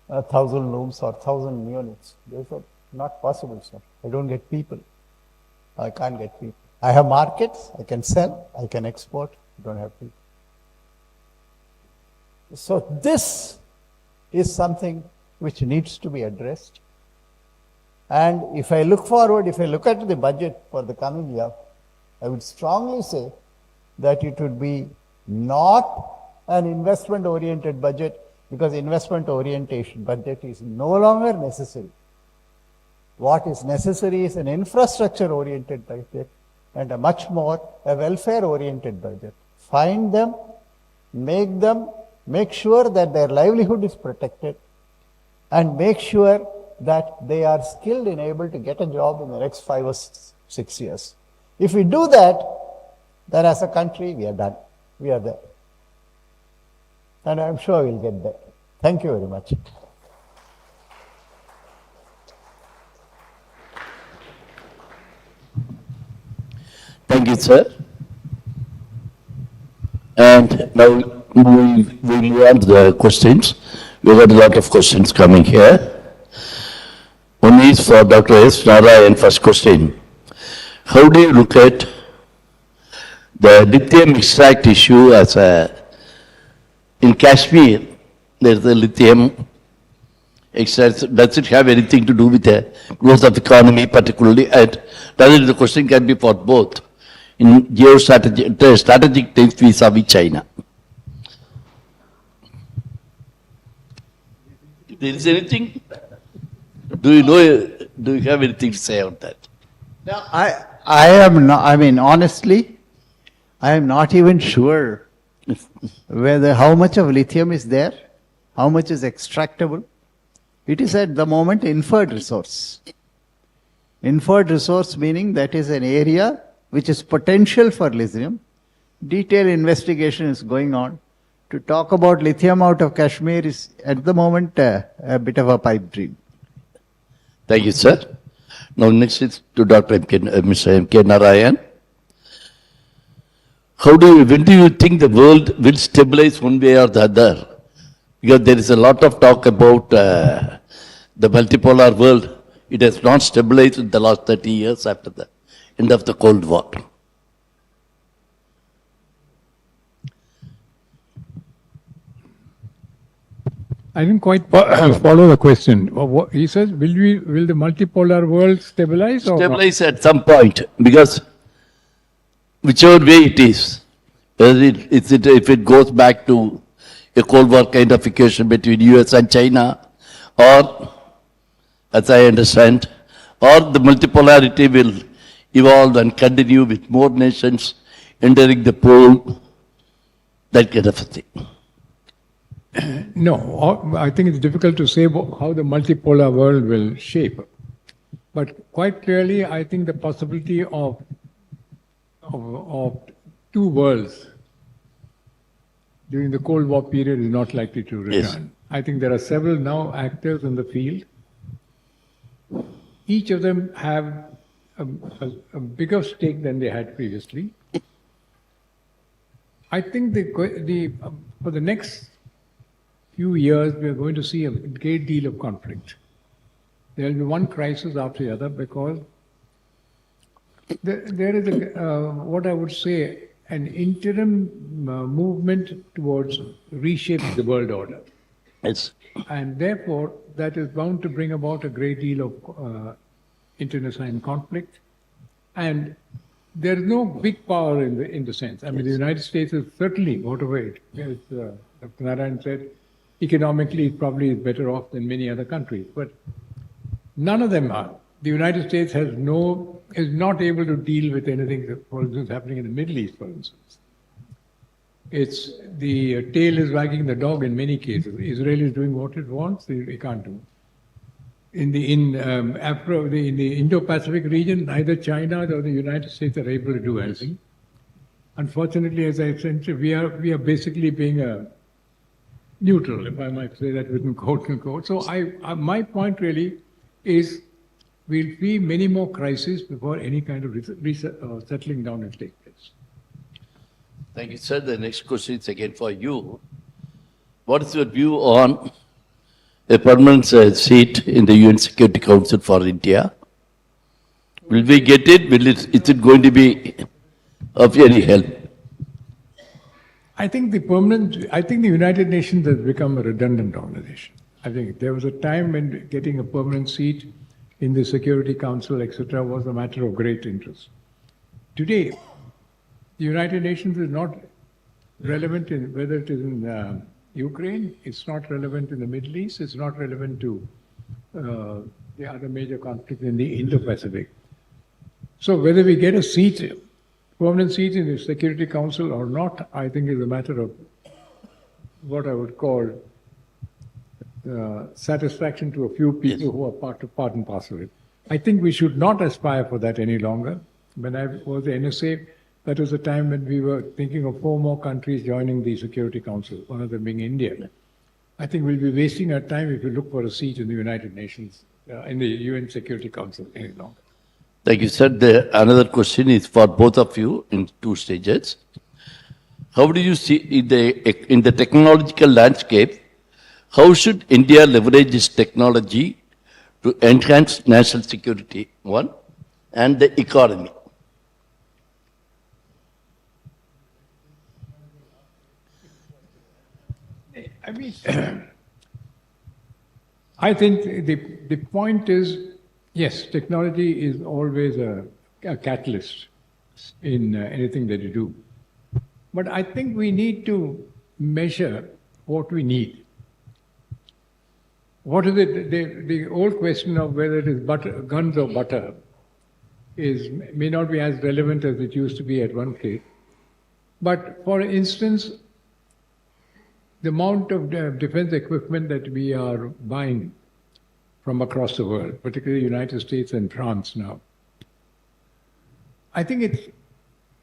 1,000 looms or 1,000 units? They said, not possible, sir. I don't get people. I can't get people. I have markets, I can sell, I can export, I don't have people. So this is something which needs to be addressed. And if I look forward, if I look at the budget for the coming year, I would strongly say that it would be not an investment-oriented budget, because investment-orientation budget is no longer necessary. What is necessary is an infrastructure-oriented budget and a much more a welfare-oriented budget. Find them, make sure that their livelihood is protected, and make sure that they are skilled and able to get a job in the next 5 or 6 years. If we do that, then as a country, we are done. We are there. And I'm sure we'll get there. Thank you very much. Thank you, sir. And now we move on to the questions. We've got a lot of questions coming here. One is for Dr. S. Narayan. First question. How do you look at the lithium extract issue as in Kashmir, there's a lithium extract. Does it have anything to do with the growth of the economy particularly? And the question can be for both in strategic terms vis-a-vis China. If there is anything, do you have anything to say on that? No, I am not, I mean, honestly, I am not even sure how much of lithium is there, how much is extractable. It is at the moment inferred resource. Inferred resource meaning that is an area which is potential for lithium. Detailed investigation is going on. To talk about lithium out of Kashmir is at the moment a bit of a pipe dream. Thank you, sir. Now next is to Dr. Mr. M.K. Narayan. When do you think the world will stabilize one way or the other? Because there is a lot of talk about the multipolar world. It has not stabilized in the last 30 years after the end of the Cold War. I didn't quite follow the question. He says, will the multipolar world stabilize? Stabilize at some point, because whichever way it is, whether if it goes back to a Cold War kind of equation between US and China, or, as I understand, or the multipolarity will evolve and continue with more nations entering the pool, that kind of a thing. No, I think it's difficult to say how the multipolar world will shape. But quite clearly, I think the possibility of two worlds during the Cold War period is not likely to return. Yes. I think there are several now actors in the field. Each of them have a bigger stake than they had previously. I think for the next few years, we are going to see a great deal of conflict. There will be one crisis after the other because there is what I would say, an interim movement towards reshaping the world order. Yes. And therefore, that is bound to bring about a great deal of internecine conflict. And there is no big power in the sense. I mean, the United States is certainly motivated, as Dr. Narayan said, economically it probably is better off than many other countries. But none of them are. The United States is not able to deal with anything, for instance, happening in the Middle East, for instance. It's the tail is wagging the dog in many cases. Israel is doing what it wants, it can't do. In the Indo-Pacific region, neither China or the United States are able to do anything. Unfortunately, as I said, we are basically being neutral, if I might say that within quote unquote. So my point really is we'll see many more crises before any kind of settling down will take place. Thank you, sir. The next question is again for you. What is your view on a permanent seat in the UN Security Council for India? Will we get it? Is it going to be of any help? I think the United Nations has become a redundant organization. I think there was a time when getting a permanent seat in the Security Council, etc., was a matter of great interest. Today, the United Nations is not relevant in whether it is in Ukraine, it's not relevant in the Middle East, it's not relevant to the other major conflicts in the Indo-Pacific. So whether we get a seat permanent seat in the Security Council or not, I think is a matter of what I would call satisfaction to a few people who are part and parcel of it. I think we should not aspire for that any longer. When I was the NSA, that was a time when we were thinking of 4 more countries joining the Security Council, one of them being India. I think we'll be wasting our time if we look for a seat in the United Nations, in the UN Security Council any longer. Like you said, another question is for both of you in 2 stages. How do you see in the technological landscape, how should India leverage its technology to enhance national security, one, and the economy? I mean, I think the point is, yes, technology is always a catalyst in anything that you do. But I think we need to measure what we need. What is it? The old question of whether it is guns or butter may not be as relevant as it used to be at one place. But for instance, the amount of defense equipment that we are buying from across the world, particularly the United States and France now, I think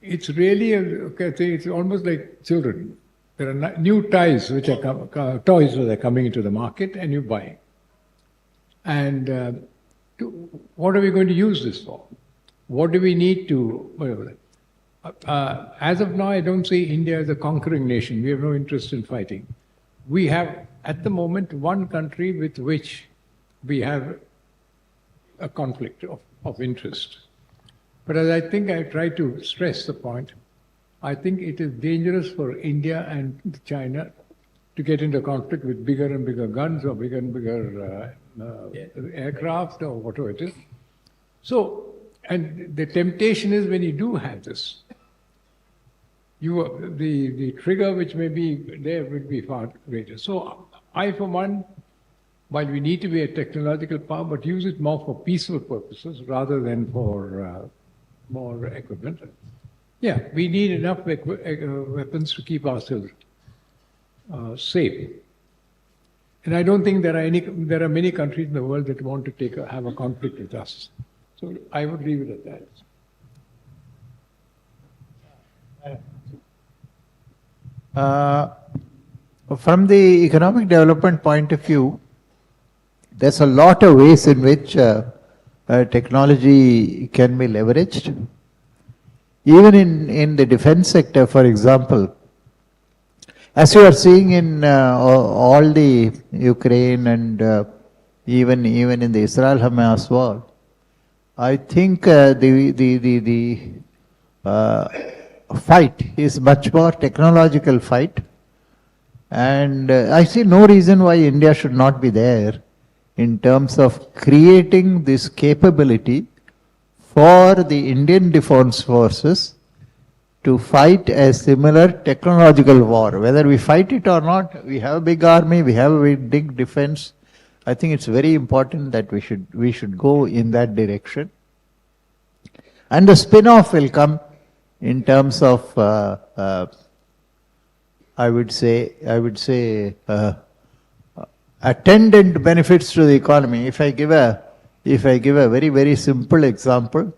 it's really it's almost like children. There are new toys which are coming into the market, and you buy. And what are we going to use this for? What do we need to? Whatever. As of now, I don't see India as a conquering nation. We have no interest in fighting. We have, at the moment, one country with which we have a conflict of interest. But as I think I try to stress the point, I think it is dangerous for India and China to get into conflict with bigger and bigger guns or bigger and bigger aircraft or whatever it is. So, and the temptation is when you do have this, the trigger which may be there will be far greater. So I, for one, while we need to be a technological power, but use it more for peaceful purposes rather than for more equipment. Yeah, we need enough weapons to keep ourselves safe. And I don't think there are many countries in the world that want to have a conflict with us. So I would leave it at that. From the economic development point of view, there's a lot of ways in which technology can be leveraged. Even in the defense sector, for example, as you are seeing in all the Ukraine and even in the Israel-Hamas war, I think the fight is much more technological fight, and I see no reason why India should not be there in terms of creating this capability for the Indian Defence Forces to fight a similar technological war. Whether we fight it or not, we have a big army, we have a big defense. I think it's very important that we should go in that direction. And the spin-off will come in terms of, I would say, attendant benefits to the economy. If I give a very, very simple example,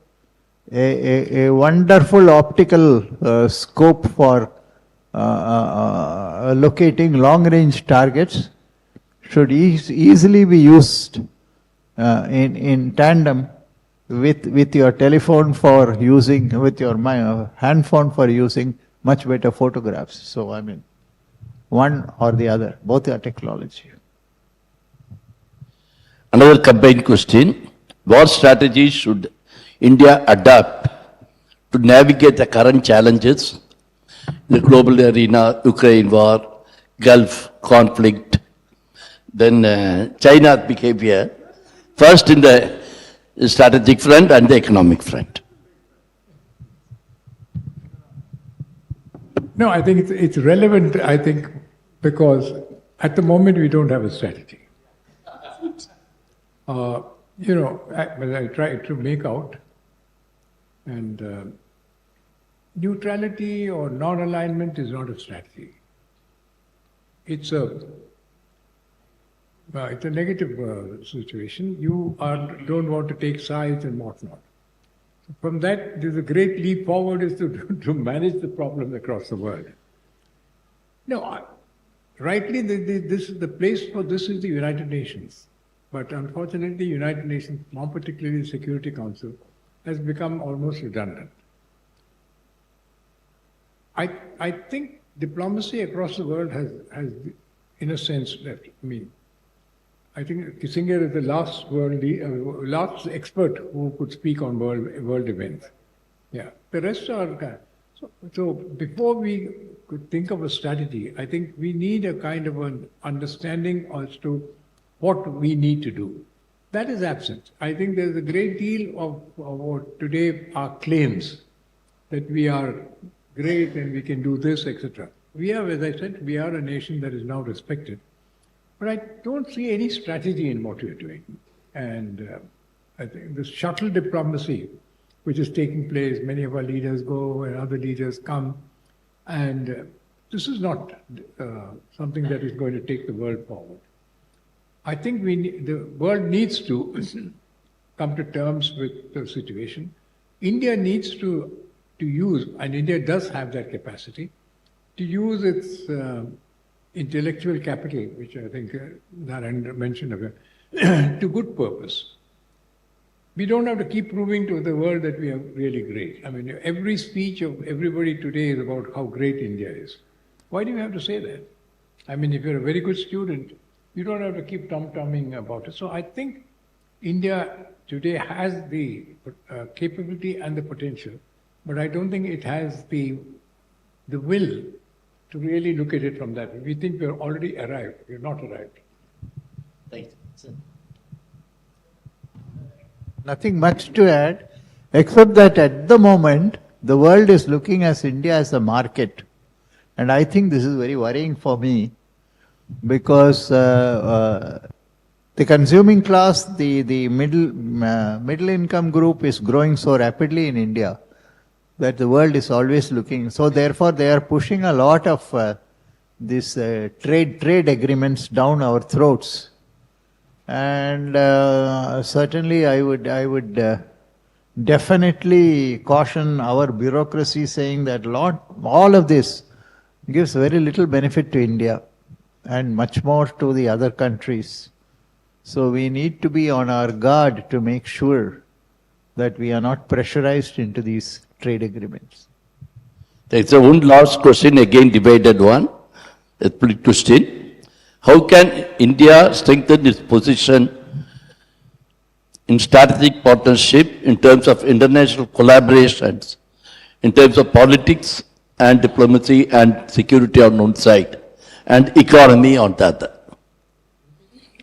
a wonderful optical scope for locating long-range targets should easily be used in tandem with your telephone for using, with your hand phone for using much better photographs. So, I mean, one or the other, both are technology. Another combined question, what strategies should India adapt to navigate the current challenges in the global arena, Ukraine war, Gulf conflict, then China's behavior, first in the strategic front and the economic front? No, I think it's relevant, I think, because at the moment we don't have a strategy. I try to make out, and neutrality or non-alignment is not a strategy. It's it's a negative situation. You don't want to take sides and whatnot. From that, there's a great leap forward is to manage the problem across the world. No, rightly, the place for this is the United Nations. But unfortunately, the United Nations, more particularly the Security Council, has become almost redundant. I think diplomacy across the world has in a sense, left. I think Kissinger is the last expert who could speak on world events. Yeah, the rest are. So before we could think of a strategy, I think we need a kind of an understanding as to what we need to do. That is absent. I think there's a great deal of what today are claims that we are great and we can do this, etc. We have, as I said, we are a nation that is now respected. But I don't see any strategy in what we're doing. And I think this shuttle diplomacy, which is taking place, many of our leaders go and other leaders come. And this is not something that is going to take the world forward. I think the world needs to come to terms with the situation. India needs to use, and India does have that capacity, to use its intellectual capital, which I think Narayan mentioned of it, to good purpose. We don't have to keep proving to the world that we are really great. I mean, every speech of everybody today is about how great India is. Why do you have to say that? I mean, if you're a very good student, you don't have to keep tom-tomming about it. So I think India today has the capability and the potential, but I don't think it has the will to really look at it from that. We think we're already arrived. We're not arrived. Thank you. Nothing much to add, except that at the moment, the world is looking at India as a market. And I think this is very worrying for me, because the consuming class, the middle income group is growing so rapidly in India that the world is always looking. So therefore, they are pushing a lot of these trade agreements down our throats. And certainly, I would definitely caution our bureaucracy, saying that all of this gives very little benefit to India and much more to the other countries. So we need to be on our guard to make sure that we are not pressurized into these trade agreements. There's one last question, again divided one, a split question. How can India strengthen its position in strategic partnership in terms of international collaborations, in terms of politics and diplomacy and security on one side, and economy on the other?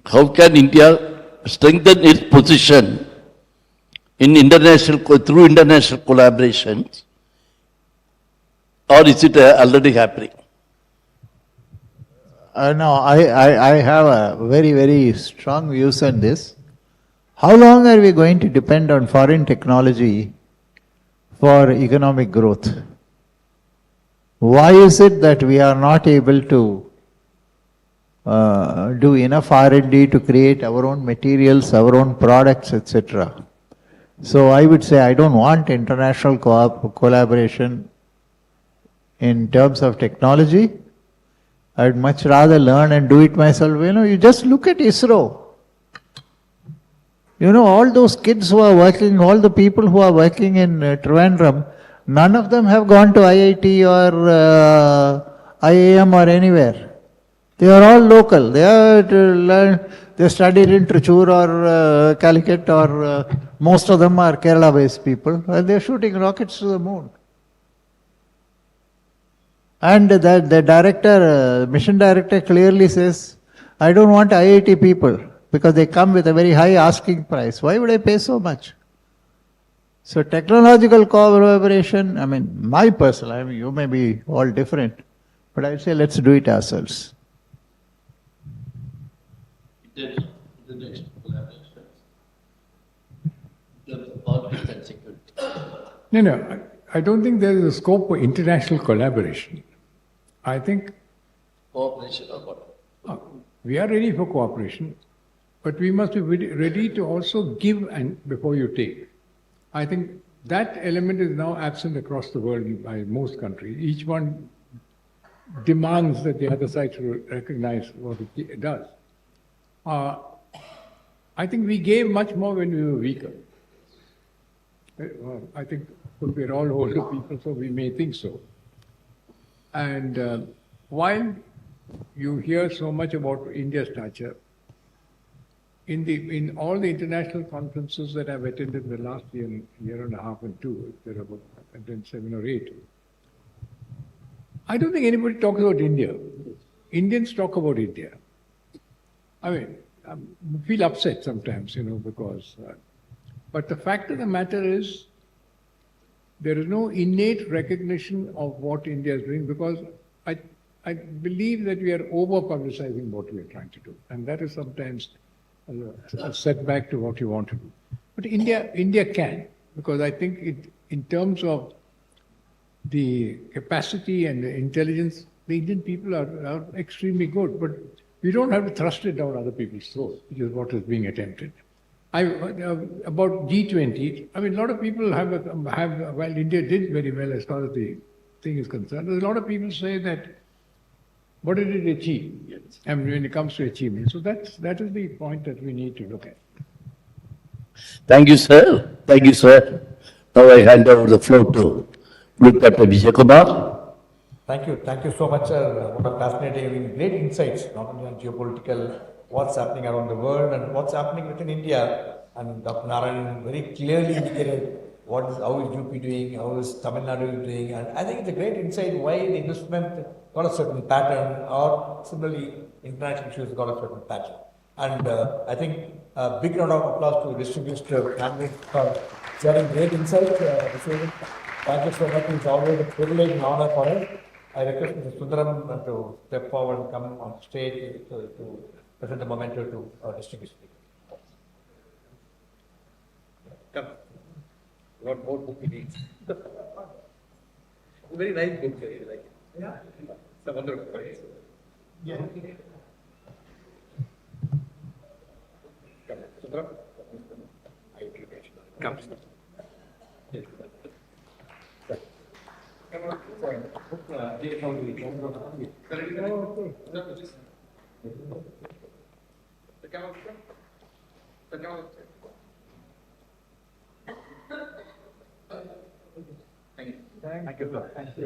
How can India strengthen its position in through international collaborations, or is it already happening? No, I have a very, very strong views on this. How long are we going to depend on foreign technology for economic growth? Why is it that we are not able to do enough R&D to create our own materials, our own products, etc.? So I would say I don't want international collaboration in terms of technology. I'd much rather learn and do it myself. You just look at ISRO. All those kids who are working, all the people who are working in Trivandrum, none of them have gone to IIT or IIM or anywhere. They are all local. They studied in Trichy or Calicut, or most of them are Kerala-based people, and they are shooting rockets to the moon. And the director, mission director clearly says, I don't want IIT people because they come with a very high asking price. Why would I pay so much? So technological collaboration, my personal, you may be all different, but I'd say let's do it ourselves. The next collaboration. The politics and security. No. I don't think there is a scope for international collaboration. I think Cooperation or what? we are ready for cooperation, but we must be ready to also give and before you take. I think that element is now absent across the world by most countries. Each one demands that the other side should recognize what it does. I think we gave much more when we were weaker. I think we're all older people, so we may think so. And while you hear so much about India's stature, in all the international conferences that I've attended in the last year and a half and two, there are about I've done 7 or 8. I don't think anybody talks about India. Indians talk about India. I mean, I feel upset sometimes, because. But the fact of the matter is, there is no innate recognition of what India is doing because I believe that we are over-publicizing what we are trying to do. And that is sometimes a setback to what you want to do. But India can, because I think in terms of the capacity and the intelligence, the Indian people are extremely good. But we don't have to thrust it down other people's throats, which is what is being attempted. About G20, I mean, a lot of people while India did very well as far as the thing is concerned, there's a lot of people say that, what did it achieve? Yes. I mean, when it comes to achievement. So that is the point that we need to look at. Thank you, sir. Thank you, sir. Now I hand over the floor to Group Captain Vijay Kumar. Thank you. Thank you so much, sir. What a fascinating, great insights, not only on geopolitical, what's happening around the world and what's happening within India. And Dr. Narayan very clearly indicated how is UP doing, how is Tamil Nadu doing. And I think it's a great insight why the investment got a certain pattern, or similarly, international issues got a certain pattern. And I think a big round of applause to distinguished candidates for sharing great insights this evening. Thank you so much. It's always a privilege and honor for us. I request Mr. Sundaram to step forward and come on stage to present the memento to our distinguished speaker. Come. What more book he needs? Very nice book, you like it. Yeah. It's a wonderful book. Yeah. Come, Sundaram. Come. Yes. Come on. Thank you, sir. Thank you.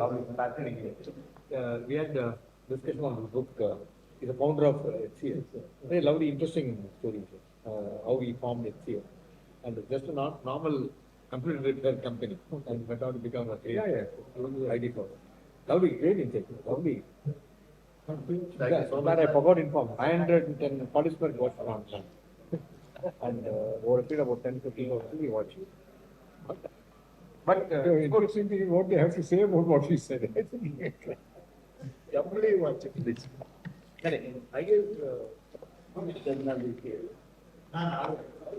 We had a discussion on this book. He's the founder of HCL. Very lovely, interesting story. How he formed HCL. And just a normal computer repair company and went on to become a great ID for it. Lovely, great insight. Lovely. That I forgot to inform. 510 participants watched on time. And over a period of about 10-15 hours, we watched it. But interesting thing is what they have to say about what he said. Somebody watch it. I guess